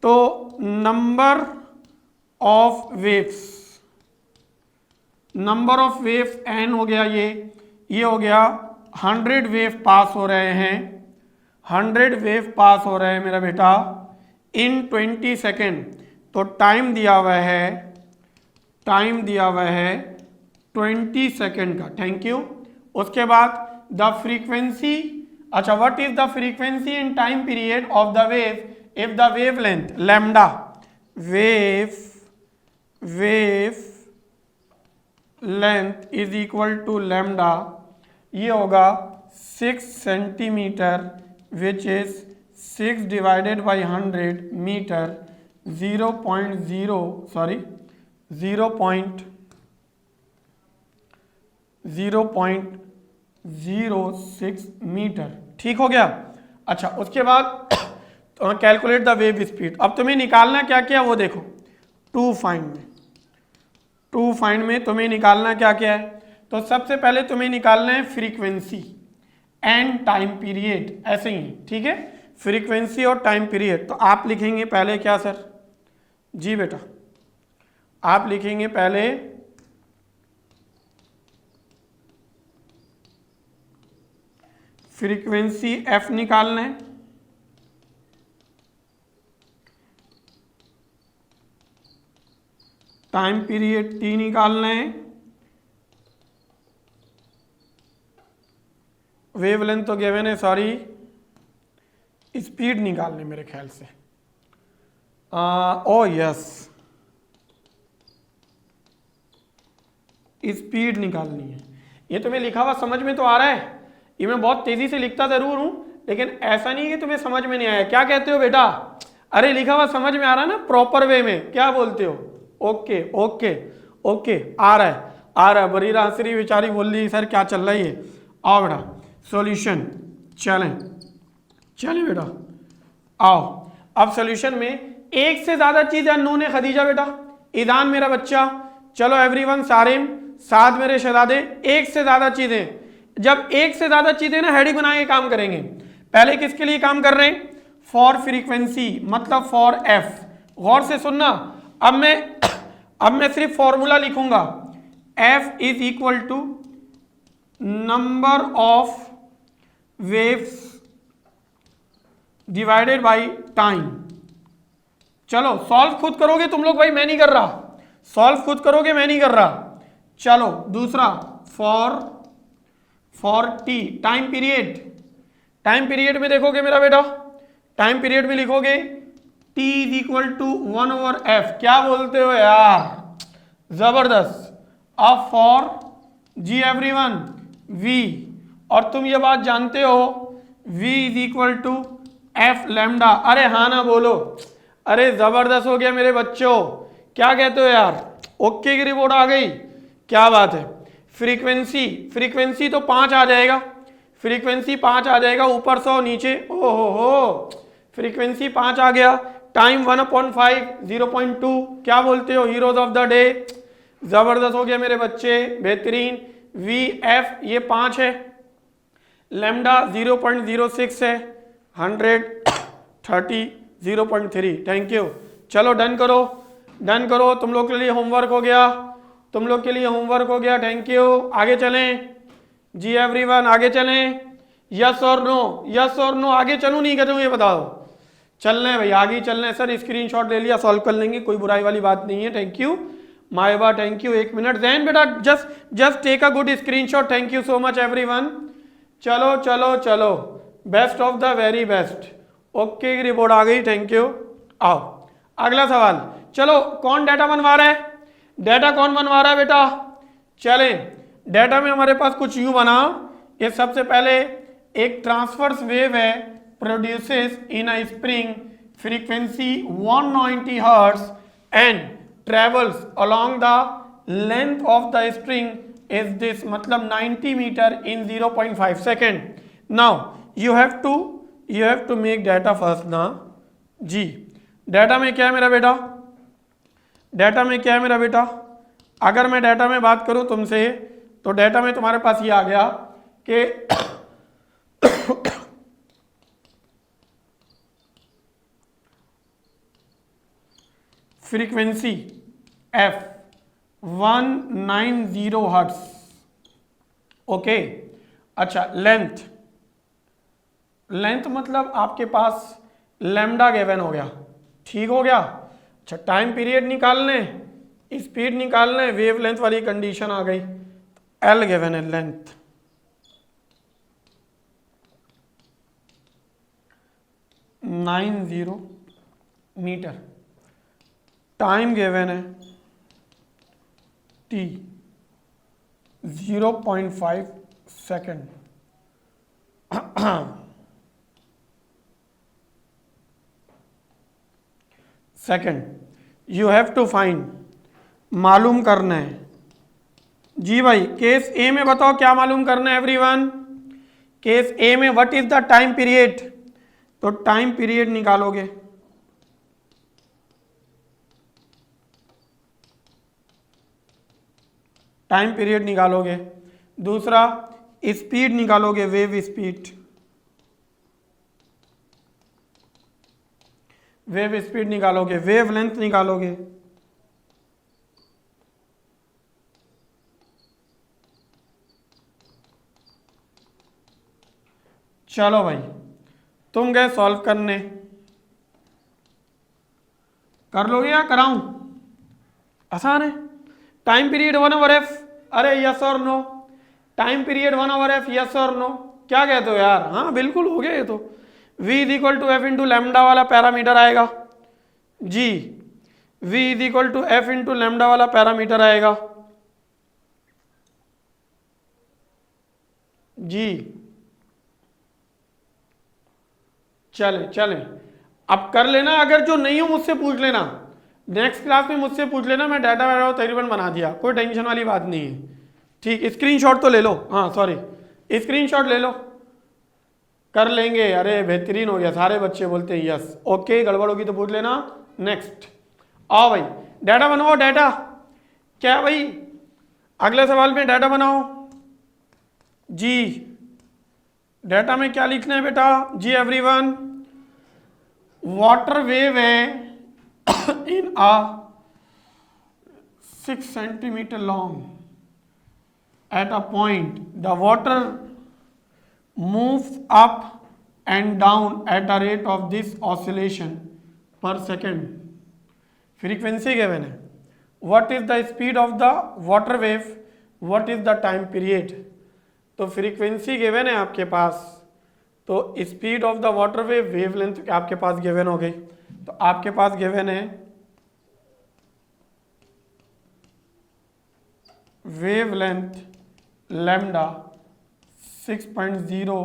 तो नंबर ऑफ वेव्स n हो गया, ये हो गया 100 वेव पास हो रहे हैं, 100 वेव पास हो रहे हैं मेरा बेटा इन 20 सेकेंड। तो टाइम दिया हुआ है 20 सेकेंड का, थैंक यू। उसके बाद द फ्रीक्वेंसी, अच्छा what is the frequency in time period of the wave if the wave length lambda, wave length is equal to lambda, ये होगा 6 centimetre which is 6 divided by 100 metre, 0.06 metre. ठीक हो गया। अच्छा उसके बाद कैलकुलेट द वेव स्पीड। अब तुम्हें निकालना क्या क्या वो देखो, टू फाइंड में तुम्हें निकालना क्या क्या है। तो सबसे पहले तुम्हें निकालना है फ्रीक्वेंसी एंड टाइम पीरियड, ऐसे ही ठीक है, फ्रीक्वेंसी और टाइम पीरियड। तो आप लिखेंगे पहले क्या सर जी बेटा, आप लिखेंगे पहले फ्रीक्वेंसी एफ निकालना है, टाइम पीरियड टी निकालना है, वेवलेंथ तो गिवन है सॉरी, स्पीड निकालनी मेरे ख्याल से। ओ यस, स्पीड निकालनी है। ये तुम्हें लिखा हुआ समझ में तो आ रहा है, ये मैं बहुत तेजी से लिखता जरूर हूं, लेकिन ऐसा नहीं कि तुम्हें समझ में नहीं आया। क्या कहते हो बेटा? अरे लिखा हुआ समझ में आ रहा है ना प्रॉपर वे में, क्या बोलते हो? ओके ओके ओके, आ रहा है आ रहा है। बरीरा हंसरी बेचारी बोल रही सर क्या चल रहा है ये। आओ बेटा सॉल्यूशन, चलें चलें बेटा आओ। अब सॉल्यूशन में एक से ज्यादा चीजें अननोन है खदीजा बेटा, ईदान मेरा बच्चा, चलो एवरीवन, सारिम, साद मेरे शहजादे, एक से ज्यादा चीजें। जब एक से ज्यादा चीजें ना हेडिंग बना के काम करेंगे। पहले किसके लिए काम कर रहे हैं? फॉर फ्रीक्वेंसी, मतलब फॉर एफ। गौर से सुनना, अब मैं सिर्फ फॉर्मूला लिखूंगा, f is equal to number of waves divided by time. चलो सॉल्व खुद करोगे तुम लोग भाई, मैं नहीं कर रहा, सॉल्व खुद करोगे, मैं नहीं कर रहा। चलो दूसरा, for T, time period. Time period में देखोगे मेरा बेटा, टाइम पीरियड में लिखोगे t is equal to 1/f। क्या बोलते हो यार, जबरदस्त। अब फॉर जी एवरीवन v, और तुम ये बात जानते हो v is equal to f lambda. अरे हाँ ना बोलो, अरे जबरदस्त हो गया मेरे बच्चों, क्या कहते हो यार? ओके की रिपोर्ट आ गई, क्या बात है। फ्रीक्वेंसी तो 5 आ जाएगा, फ्रीक्वेंसी 5 आ जाएगा, ऊपर 100 नीचे, ओहो हो, फ्रीक्वेंसी 5 आ गया। टाइम 1/5, 0.2। क्या बोलते हो? Heroes of the day. जबरदस्त हो गया मेरे बच्चे, बेहतरीन। वी एफ ये 5 है, लैम्डा 0.06 है, 130, 0.3। Thank you. चलो डन करो, डन करो, तुम लोग के लिए होमवर्क हो गया, तुम लोग के लिए होमवर्क हो गया। Thank you. आगे चलें जी एवरीवन, आगे चलें। यस और नो, यस और नो, आगे चलूं नहीं चलूं ये बताओ? चल रहे हैं भाई, आगे चल रहे हैं सर। स्क्रीनशॉट ले लिया, सॉल्व कर लेंगे, कोई बुराई वाली बात नहीं है। Thank you Maiba, thank you. 1 minute Jain बेटा, just take a good screenshot. Thank you so much everyone. चलो चलो चलो, best of the very best. Okay की रिपोर्ट आ गई, थैंक यू। आओ अगला सवाल। चलो कौन डाटा बनवा रहा है? डाटा कौन बनवा रहा है बेटा? चले, डाटा में हमारे पास कुछ यूं बना। ये सबसे पहले एक ट्रांसवर्स वेव है, produces in a spring, frequency 190 hertz and travels along the length of the spring is this, मतलब 90 metre in 0.5 second. Now you have to make data first ना जी। डाटा में क्या है मेरा बेटा? डाटा में क्या है मेरा बेटा? अगर मैं डाटा में बात करूं तुमसे, तो डाटा में तुम्हारे पास ये आ गया कि फ्रीक्वेंसी एफ 190 हर्ट्ज। ओके, अच्छा लेंथ मतलब आपके पास लैम्डा गिवन हो गया, ठीक हो गया। अच्छा टाइम पीरियड निकालने, स्पीड निकालने, वेव लेंथ वाली कंडीशन आ गई। एल गिवन है, लेंथ 90 मीटर, टाइम गिवन है t 0.5 second. Second you have to find, मालूम करना है जी भाई। केस ए में बताओ क्या मालूम करना है एवरीवन? केस ए में what is the time period, तो टाइम पीरियड निकालोगे। टाइम पीरियड निकालोगे। दूसरा स्पीड निकालोगे, वेव स्पीड, वेव स्पीड निकालोगे। वेव लेंथ निकालोगे। चलो भाई तुम गए सॉल्व करने, कर लोगे या कराऊं? आसान है। टाइम पीरियड 1/f, अरे यस और no. Time period 1/f, yes और नो। क्या कहते हो यार? हाँ बिल्कुल हो गया ये तो। v is equal to F into lambda वाला पैरामीटर आएगा जी, v is equal to F into lambda वाला पैरामीटर आएगा जी। चले चले अब कर लेना, अगर जो नहीं हो मुझसे पूछ लेना, नेक्स्ट क्लास में मुझसे पूछ लेना, मैं डाटा वगैरह तकरीबन बना दिया, कोई टेंशन वाली बात नहीं है। ठीक, स्क्रीनशॉट तो ले लो, हाँ सॉरी स्क्रीनशॉट ले लो, कर लेंगे। अरे बेहतरीन हो गया, सारे बच्चे बोलते हैं यस। ओके, गड़बड़ होगी तो पूछ लेना। नेक्स्ट आओ भाई, डाटा बनाओ। डाटा क्या भाई, अगले सवाल में डाटा बनाओ जी। डाटा में क्या लिखना है बेटा जी एवरीवन? वाटर वेव है इन a 6 centimeter long at a point the water moves up and down at a rate of this oscillation per second. Frequency given है, what is the speed of the water wave, what is the time period? तो फ्रीक्वेंसी गिवन है आपके पास, तो speed of the water wave, wave length आपके पास गिवन हो गई। तो आपके पास गिवन है wave length lambda 6.0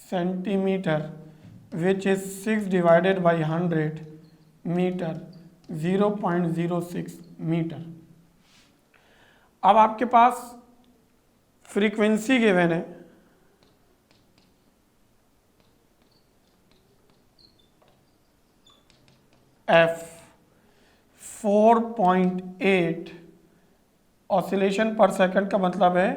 centimetre which is 6 divided by 100 metre 0.06 metre. अब आपके पास फ्रीक्वेंसी गिवन है f 4.8 ऑसिलेशन पर सेकंड का मतलब है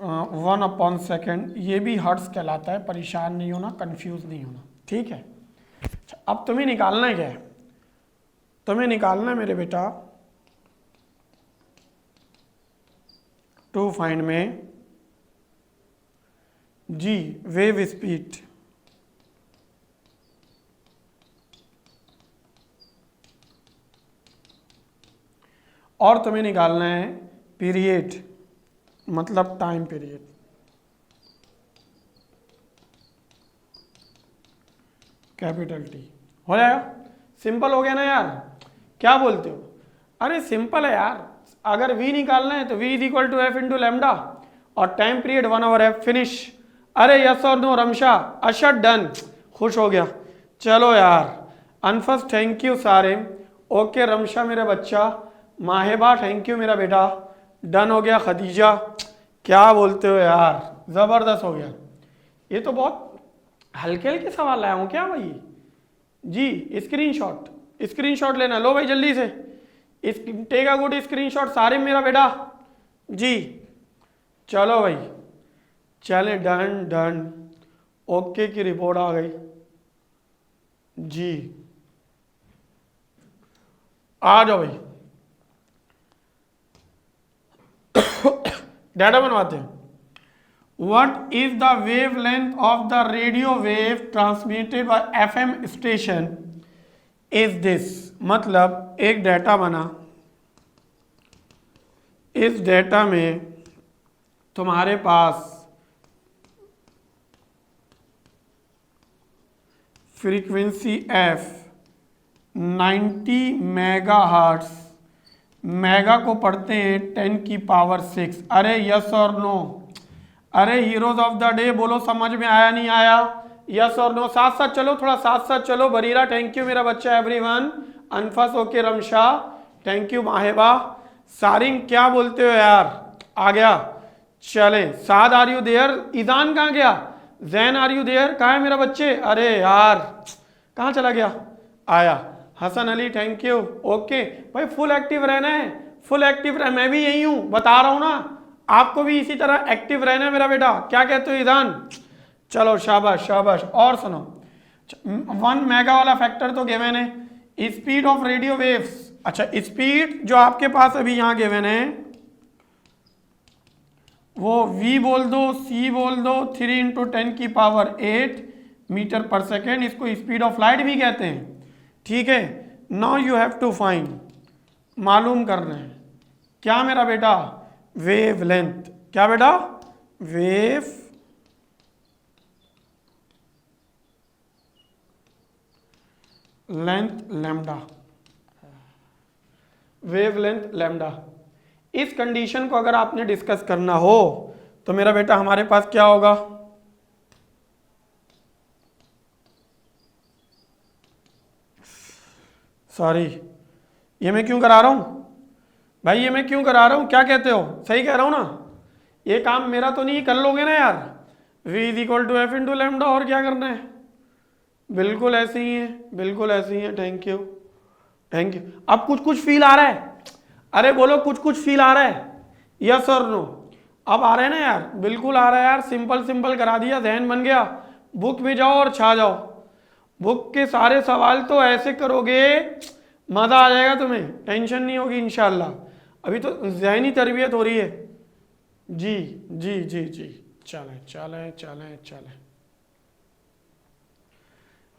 1/सेकंड। ये भी हर्ट्ज कहलाता है, परेशान नहीं होना, कंफ्यूज नहीं होना, ठीक है। अब तुम्हें निकालना है क्या है? तुम्हें निकालना है मेरे बेटा टू फाइंड में जी वेव स्पीड, और तुम्हें निकालना है पीरियड, मतलब टाइम पीरियड। कैपिटल टी हो जाएगा। सिंपल हो गया ना यार, क्या बोलते हो? अरे सिंपल है यार, अगर v निकालना है तो v is equal to F into lambda और टाइम पीरियड 1/f, फिनिश। अरे यस और नो रमशा, अशर डन, खुश हो गया। चलो यार अनफस थैंक यू सारे, ओके रमशा मेरा बच्चा, माहिबा थैंक यू मेरा बेटा, डन हो गया। खदीजा क्या बोलते हो यार, ज़बरदस्त हो गया। ये तो बहुत हल्के हल्के सवाल लाया हूँ क्या भाई जी। स्क्रीनशॉट लेना, लो भाई जल्दी से, टेक अ गुड स्क्रीनशॉट सारे मेरा बेटा जी। चलो भाई चले, डन डन, ओके की रिपोर्ट आ गई जी। आ जाओ भाई डाटा बनवाते हैं। What is the wavelength of the radio wave transmitted by FM station is this? मतलब एक डाटा बना, इस डाटा में तुम्हारे पास फ्रीक्वेंसी f 90 मेगाहर्ट्ज, मेगा को पढ़ते हैं 10 की पावर 6। अरे यस और नो, अरे हीरोज ऑफ द डे बोलो, समझ में आया नहीं आया? यस और नो, साथ साथ चलो, थोड़ा साथ साथ चलो। बरीरा थैंक यू मेरा बच्चा, everyone Anfas okay, Ramsha thank you, Mahiba sharing क्या बोलते हो यार, आ गया। चले साद आर यू देयर, ईदान कहाँ गया, जैन आर यू देयर, कहाँ है मेरा बच्चे? अरे यार कहाँ चला गया, आया। Hasan Ali thank you, okay भाई फुल एक्टिव रहना है, फुल एक्टिव रह, मैं भी यही हूँ, बता रहा हूँ ना, आपको भी इसी तरह एक्टिव रहना है मेरा बेटा। क्या कहते हो ईदान? चलो शाबाश शाबाश। और सुनो, 1 मेगा वाला फैक्टर तो गिवन है। स्पीड ऑफ रेडियो वेव्स, अच्छा स्पीड जो आपके पास अभी यहाँ गिवन है वो v बोल दो, c बोल दो, 3 × 10 की पावर 8 मीटर पर सेकेंड, इसको स्पीड ऑफ लाइट भी कहते हैं, ठीक है। Now you have to find, मालूम करना है क्या मेरा बेटा, वेव लेंथ। क्या बेटा? Wave length lambda, wave length lambda. इस कंडीशन को अगर आपने डिस्कस करना हो तो मेरा बेटा हमारे पास क्या होगा, सॉरी ये मैं क्यों करा रहा हूं भाई, ये मैं क्यों करा रहा हूं, क्या कहते हो, सही कह रहा हूं ना, ये काम मेरा तो नहीं, कर लोगे ना यार, v is equal to F into lambda, और क्या करना है, बिल्कुल ऐसे ही है, बिल्कुल ऐसे ही है। Thank you thank you. अब कुछ कुछ फील आ रहा है, अरे बोलो कुछ कुछ फील आ रहा है, यस और नो, अब आ रहा है ना यार, बिल्कुल आ रहा है यार, सिंपल सिंपल करा दिया, ध्यान बन गया, बुक में जाओ और छा जाओ, बुक के सारे सवाल तो ऐसे करोगे मजा आ जाएगा तुम्हें, टेंशन नहीं होगी इंशाल्लाह। अभी तो ज़हनी तरबियत हो रही है। जी जी जी जी, चलें चलें चलें चलें।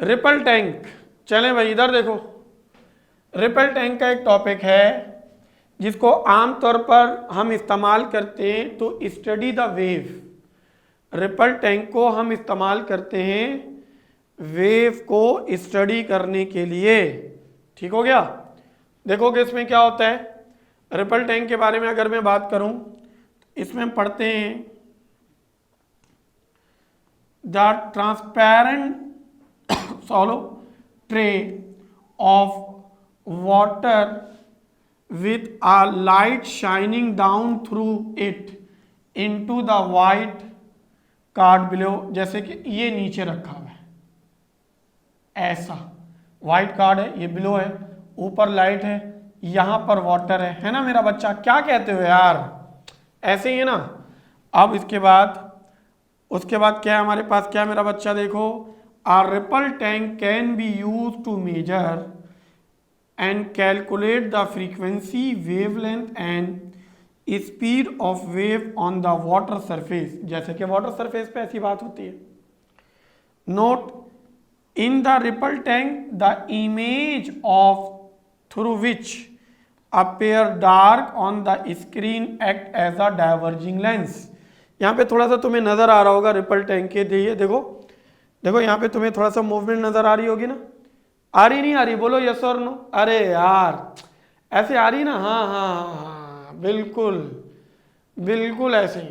रिपल टैंक, चलें भाई इधर देखो, रिपल टैंक का एक टॉपिक है जिसको आमतौर पर हम इस्तेमाल करते हैं तो study the wave. Ripple tank को हम इस्तेमाल करते हैं वेव को स्टडी करने के लिए, ठीक हो गया। देखो कि इसमें क्या होता है, रिपल टैंक के बारे में अगर मैं बात करूं, इसमें हम पढ़ते हैं the transparent सॉलो tray of water with a light shining down through it into the white card below, जैसे कि ये नीचे रखा हुआ है, ऐसा व्हाइट कार्ड है, ये बिलो है, ऊपर लाइट है, यहां पर वाटर है ना मेरा बच्चा, क्या कहते हो यार, ऐसे ही है ना। अब उसके बाद क्या है हमारे पास, क्या है मेरा बच्चा, देखो, a ripple tank can be use to measure and calculate the frequency, wavelength and speed of wave on the water surface, जैसे कि वाटर सरफेस पे ऐसी बात होती है। Note, in the ripple tank the image of through which appear dark on the screen act as a diverging lens। यहाँ पे थोड़ा सा तुम्हें नजर आ रहा होगा रिपल टैंक के लिए, देखो देखो यहाँ पे तुम्हें थोड़ा सा मूवमेंट नजर आ रही होगी ना, आ रही नहीं आ रही, बोलो यस और नो, अरे यार ऐसे आ रही ना, हाँ हाँ हाँ बिल्कुल बिल्कुल ऐसे ही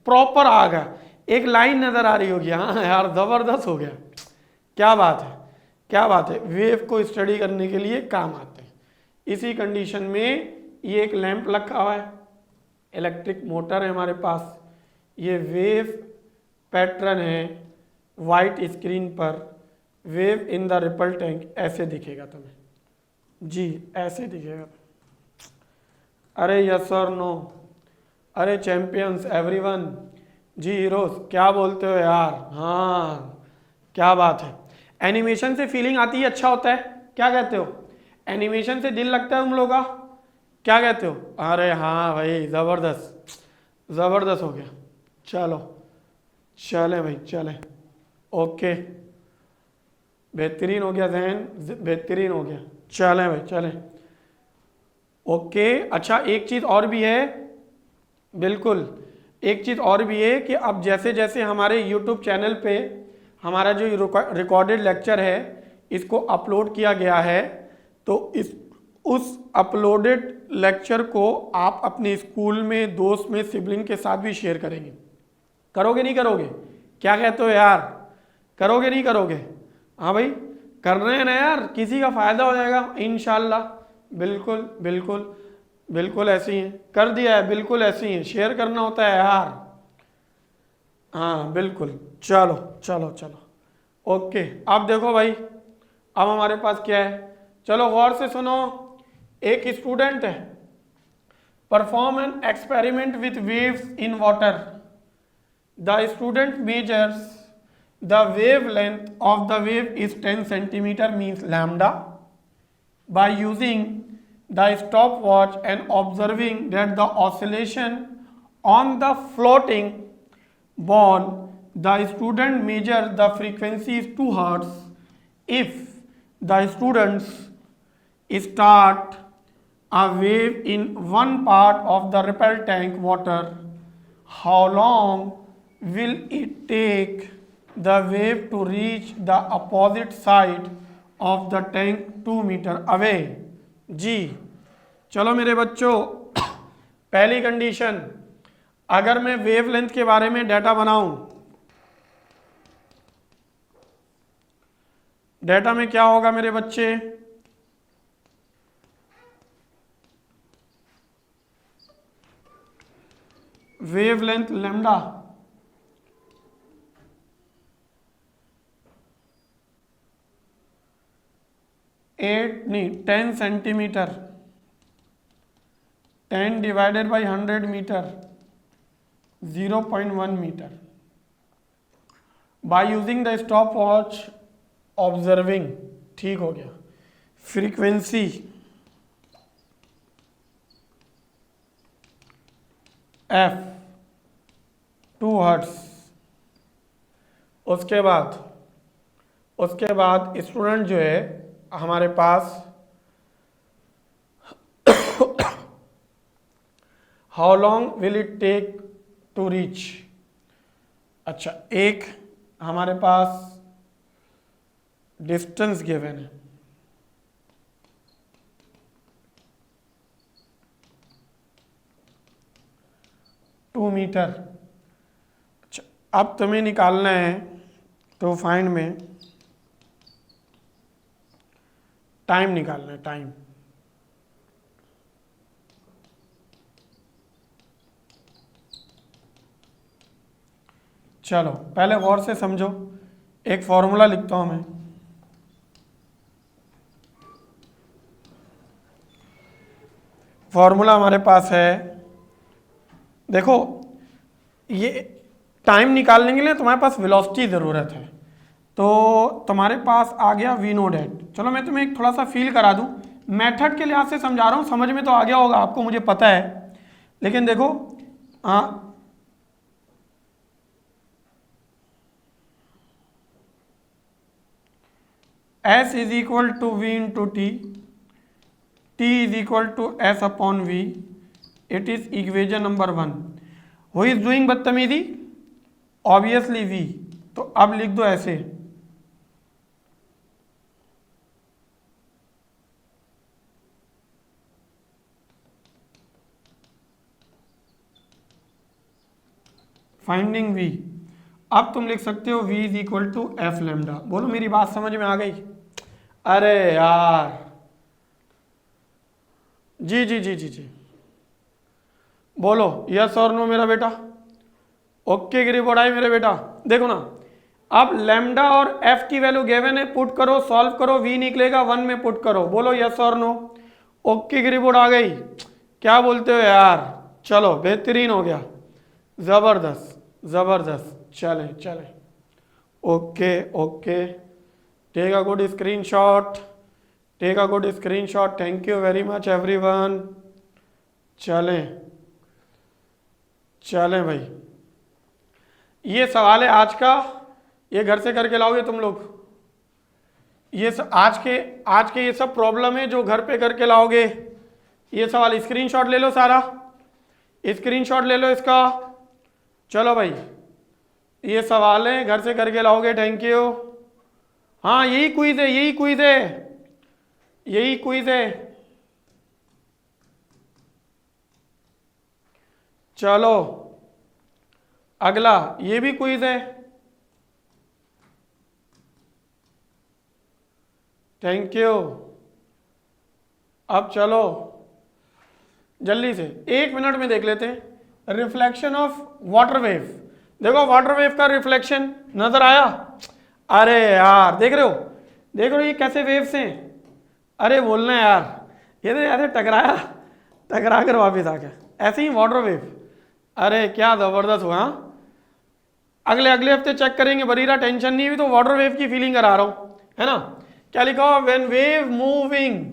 प्रॉपर आ गया, एक लाइन नजर आ रही होगी, हाँ यार जबरदस्त हो गया, क्या बात है क्या बात है, वेव को स्टडी करने के लिए काम आते हैं। इसी कंडीशन में ये एक लैंप रखा हुआ है, इलेक्ट्रिक मोटर है हमारे पास, ये वेव पैटर्न है वाइट स्क्रीन पर, wave in the ripple tank ऐसे दिखेगा तुम्हें, जी ऐसे दिखेगा। अरे यस और नो, अरे चैंपियंस एवरीवन, जी हीरोज, क्या बोलते हो यार, हाँ क्या बात है। एनिमेशन से फीलिंग आती है, अच्छा होता है, क्या कहते हो, एनिमेशन से दिल लगता है तुम लोग का, क्या कहते हो, अरे हाँ भाई जबरदस्त जबरदस्त हो गया, चलो चलें भाई चलें, ओके बेहतरीन हो गया, जहन बेहतरीन हो गया, चलें भाई चलें, ओके। अच्छा एक चीज़ और भी है, बिल्कुल एक चीज़ और भी है कि अब जैसे जैसे हमारे यूट्यूब चैनल पे हमारा जो रिकॉर्डेड लेक्चर है इसको अपलोड किया गया है, तो उस अपलोडेड लेक्चर को आप अपने स्कूल में, दोस्त में, सिबलिंग के साथ भी शेयर करेंगे, करोगे नहीं करोगे, क्या कहते हो यार, करोगे नहीं करोगे, हाँ भाई कर रहे हैं ना यार, किसी का फायदा हो जाएगा इंशाल्लाह, बिल्कुल बिल्कुल बिल्कुल ऐसे ही है, कर दिया है, बिल्कुल ऐसे ही है, शेयर करना होता है यार, हाँ बिल्कुल, चलो चलो चलो ओके। अब देखो भाई, अब हमारे पास क्या है, चलो गौर से सुनो, एक स्टूडेंट है, perform an experiment with waves in water, the student measures the wavelength of the wave is 10 centimeter means lambda by using the stopwatch and observing that the oscillation on the floating ball, the student measures the frequency is 2 hertz. If the students start a wave in one part of the repel tank water, how long will it take the wave to reach the opposite side of the tank 2 metre away. जी चलो मेरे बच्चों, पहली कंडीशन, अगर मैं वेवलेंथ के बारे में डाटा बनाऊं, डाटा में क्या होगा मेरे बच्चे, वेवलेंथ लैम्डा एट नहीं 10 centimetre, 10 divided by 100 metre, 0.1 metre. By using the stopwatch observing, ठीक हो गया। Frequency F 2 hertz. उसके बाद स्टूडेंट जो है हमारे पास how long will it take to reach. अच्छा, एक हमारे पास डिस्टेंस गिवन है, टू मीटर। अच्छा, अब तुम्हें निकालना है तो फाइंड में टाइम निकालना है, टाइम। चलो पहले गौर से समझो, एक फॉर्मूला लिखता हूं मैं। फॉर्मूला हमारे पास है, देखो ये टाइम निकालने के लिए तुम्हारे पास वेलोसिटी ज़रूरत है, तो तुम्हारे पास आ गया वी नो डेट। चलो मैं तुम्हें एक थोड़ा सा फील करा दूं, मेथड के लिहाज से समझा रहा हूँ, समझ में तो आ गया होगा आपको, मुझे पता है। लेकिन देखो S is equal to V into t, T is equal to S upon V, it is equation number 1। Who is doing बदतमीजी, ऑब्वियसली V। तो अब लिख दो ऐसे, फाइंडिंग V। अब तुम लिख सकते हो V is equal to f lambda. बोलो मेरी बात समझ में आ गई? अरे यार, जी जी जी जी जी, बोलो यस और नो मेरा बेटा। ओके गिरिबोर्ड आई मेरे बेटा। देखो ना, अब लैम्डा और एफ की वैल्यू गिवन है, पुट करो, सॉल्व करो, V निकलेगा 1 में पुट करो। बोलो यस और नो। ओके गिरिबोर्ड आ गई, क्या बोलते हो यार? चलो बेहतरीन हो गया, जबरदस्त जबरदस्त, चले चले, okay okay, take a good screenshot, take a good screenshot, thank you very much everyone. चलें चलें भाई, ये सवाल है आज का, ये घर से करके लाओगे तुम लोग। ये आज के ये सब प्रॉब्लम है जो घर पे करके लाओगे। ये सवाल स्क्रीनशॉट ले लो, सारा स्क्रीनशॉट ले लो इसका। चलो भाई, ये सवाल है घर से करके लाओगे, थैंक यू। हाँ यही क्विज है, यही क्विज है, यही क्विज है। चलो अगला, ये भी क्विज है, थैंक यू। अब चलो जल्दी से 1 मिनट में देख लेते हैं, रिफ्लेक्शन ऑफ वाटर वेव। देखो वाटर वेव का रिफ्लेक्शन नजर आया? अरे यार देख रहे हो, देख रहे हो ये कैसे वेव्स हैं? अरे बोलना यार, ये तो ऐसे टकराया, टकरा कर वापिस आ गया, ऐसे ही वाटर वेव। अरे क्या जबरदस्त हुआ। अगले हफ्ते चेक करेंगे, बरीरा टेंशन नहीं हुई तो वाटर वेव की फीलिंग करा रहा हूं, है ना। क्या लिखा हुआ? When wave moving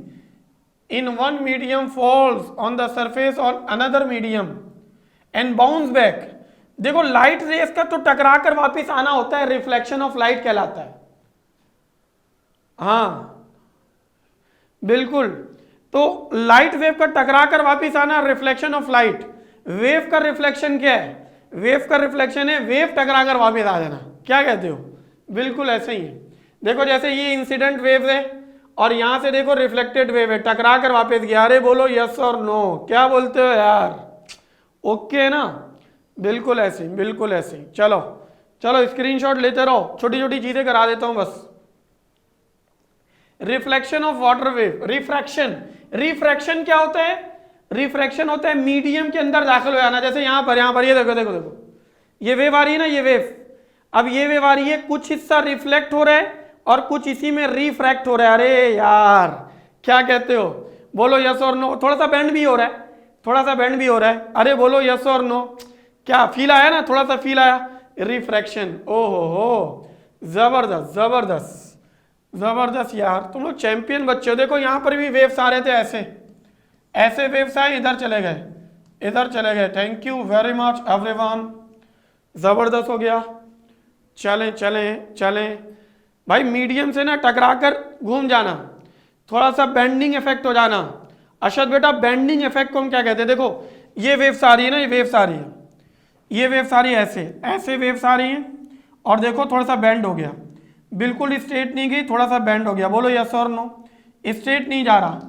in one medium falls on the surface on another medium and bounce back. देखो लाइट रेस का तो टकरा कर वापिस आना होता है, रिफ्लेक्शन ऑफ लाइट कहलाता है। हाँ बिल्कुल, तो लाइट वेव का टकरा कर वापिस आना, रिफ्लेक्शन ऑफ लाइट। वेव का रिफ्लेक्शन क्या है? वेव का रिफ्लेक्शन है वेव टकरा कर वापिस आ जाना। क्या कहते हो? बिल्कुल ऐसे ही है। देखो जैसे ये इंसिडेंट वेव है, और यहां से देखो रिफ्लेक्टेड वेव है, टकरा कर वापस गया। अरे बोलो यस और नो, क्या बोलते हो यार? ओके ना, बिल्कुल ऐसे, बिल्कुल ऐसे। चलो चलो स्क्रीनशॉट लेते रहो, छोटी छोटी चीजें करा देता हूं बस। Reflection of water wave, refraction. Refraction क्या होता है? रिफ्रैक्शन होता है मीडियम के अंदर दाखिल हो जाना। जैसे यहां पर ये देखो देखो देखो, ये वेव आ रही है ना, ये वेव, अब ये वेव आ रही है, कुछ हिस्सा रिफ्लेक्ट हो रहा है और कुछ इसी में रिफ्रैक्ट हो रहा है। अरे यार क्या कहते हो? बोलो यस और नो। थोड़ा सा बेंड भी हो रहा है, थोड़ा सा बेंड भी हो रहा है। अरे बोलो यस और नो। क्या फील आया ना, थोड़ा सा फील आया? रिफ्रैक्शन। ओहो हो, जबरदस्त जबरदस्त जबरदस्त यार, तुम लोग चैंपियन बच्चे हो। देखो यहां पर भी वेव्स आ रहे थे, ऐसे ऐसे वेव्स आए, इधर चले गए, इधर चले गए। Thank you very much everyone, जबरदस्त हो गया। चलें चलें चलें भाई, मीडियम से ना टकरा कर घूम जाना, थोड़ा सा बेंडिंग इफेक्ट हो जाना। अशद बेटा बेंडिंग इफेक्ट को हम क्या कहते हैं? देखो ये वेव्स आ रही है ना, ये वेव्स आ रही है, ये वेव्स आ रही है, ऐसे ऐसे वेव्स आ रही हैं, और देखो थोड़ा सा बेंड हो गया, बिल्कुल स्ट्रेट नहीं गई, थोड़ा सा बेंड हो गया। बोलो यस और नो। स्ट्रेट नहीं जा रहा,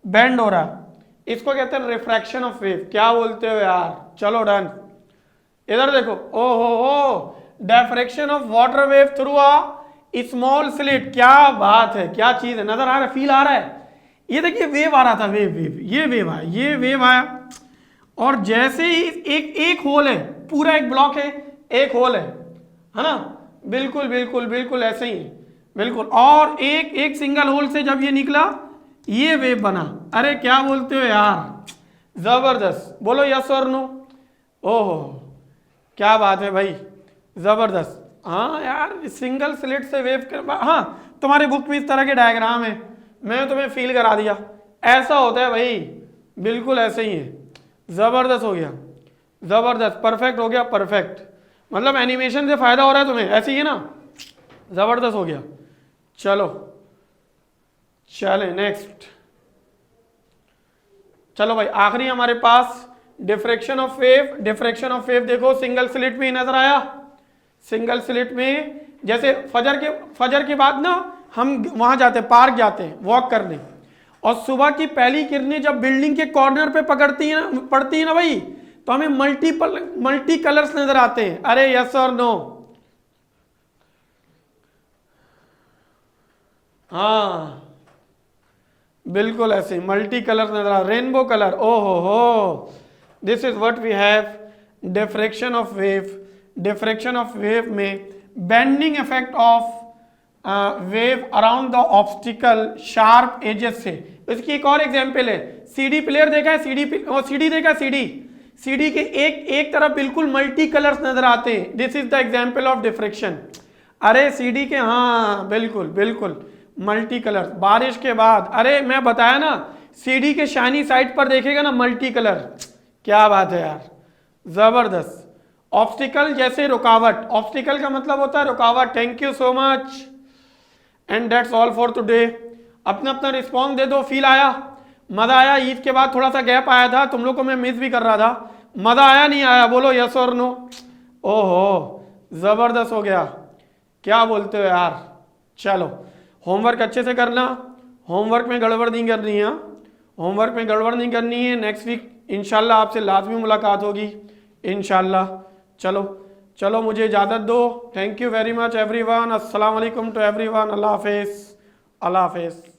बेंड हो रहा, इसको कहते हैं रिफ्रैक्शन ऑफ वेव। क्या बोलते हो यार? चलो डन। इधर देखो, ओहो हो, diffraction of water wave through a small slit. क्या बात है, क्या चीज है, नजर आ रहा है, फील आ रहा है? ये देखिए वेव आ रहा था, वेव वेव, ये वेव आया, ये वेव आया, और जैसे ही एक एक होल है, पूरा एक ब्लॉक है, एक होल है ना, बिल्कुल बिल्कुल बिल्कुल ऐसे ही, बिल्कुल। और एक एक सिंगल होल से जब ये निकला, ये वेव बना। अरे क्या बोलते हो यार, जबरदस्त। बोलो यस और नो। ओहो क्या बात है भाई, जबरदस्त। हाँ यार, सिंगल स्लिट से वेव कर, हाँ तुम्हारे बुक में इस तरह के डायग्राम है, मैं तुम्हें फील करा दिया, ऐसा होता है भाई, बिल्कुल ऐसे ही है। जबरदस्त हो गया, जबरदस्त, परफेक्ट हो गया, परफेक्ट। मतलब एनिमेशन से फायदा हो रहा है तुम्हें, ऐसे ही है ना, जबरदस्त हो गया। चलो चले नेक्स्ट। चलो भाई आखिरी हमारे पास diffraction of wave. Diffraction of wave देखो सिंगल स्लिट में नजर आया, सिंगल स्लिट में, जैसे फजर के बाद ना हम वहां जाते हैं, पार्क जाते हैं वॉक करने, और सुबह की पहली किरणें जब बिल्डिंग के कॉर्नर पे पड़ती है ना भाई, तो हमें मल्टी कलर्स नजर आते हैं। अरे यस और नो? हाँ बिल्कुल ऐसे मल्टी कलर नजर आ, रेनबो कलर। ओहो हो, this is what we have, diffraction of wave. Diffraction of wave में bending effect of wave around the obstacle sharp edges से। इसकी एक और एग्जांपल है, सीडी प्लेयर देखा है, सीडी देखा है, सीडी के एक तरफ बिल्कुल मल्टी कलर्स नजर आते हैं। This is the example of diffraction. अरे सीडी के, हाँ बिल्कुल बिल्कुल मल्टी कलर। बारिश के बाद, अरे मैं बताया ना, सीडी के शाइनी साइड पर देखेगा ना मल्टी कलर, क्या बात है यार, जबरदस्त। ऑब्स्टिकल जैसे रुकावट, ऑब्स्टिकल का मतलब होता है रुकावट। Thank you so much and that's all for today. अपना अपना रिस्पॉन्स दे दो, फील आया, मजा आया? ईद के बाद थोड़ा सा गैप आया था, तुम लोग को मैं मिस भी कर रहा था, मजा आया नहीं आया? बोलो यस और नो। ओहो जबरदस्त हो गया, क्या बोलते हो यार? चलो होमवर्क अच्छे से करना, होमवर्क में गड़बड़ नहीं करनी है, होमवर्क में गड़बड़ नहीं करनी है। नेक्स्ट वीक इंशाल्लाह आपसे लाजमी मुलाकात होगी इंशाल्लाह। चलो चलो मुझे इजाज़त दो। Thank you very much everyone, अस्सलाम वालेकुम टू एवरीवन, अल्लाह हाफिज़, अल्लाह हाफिज़।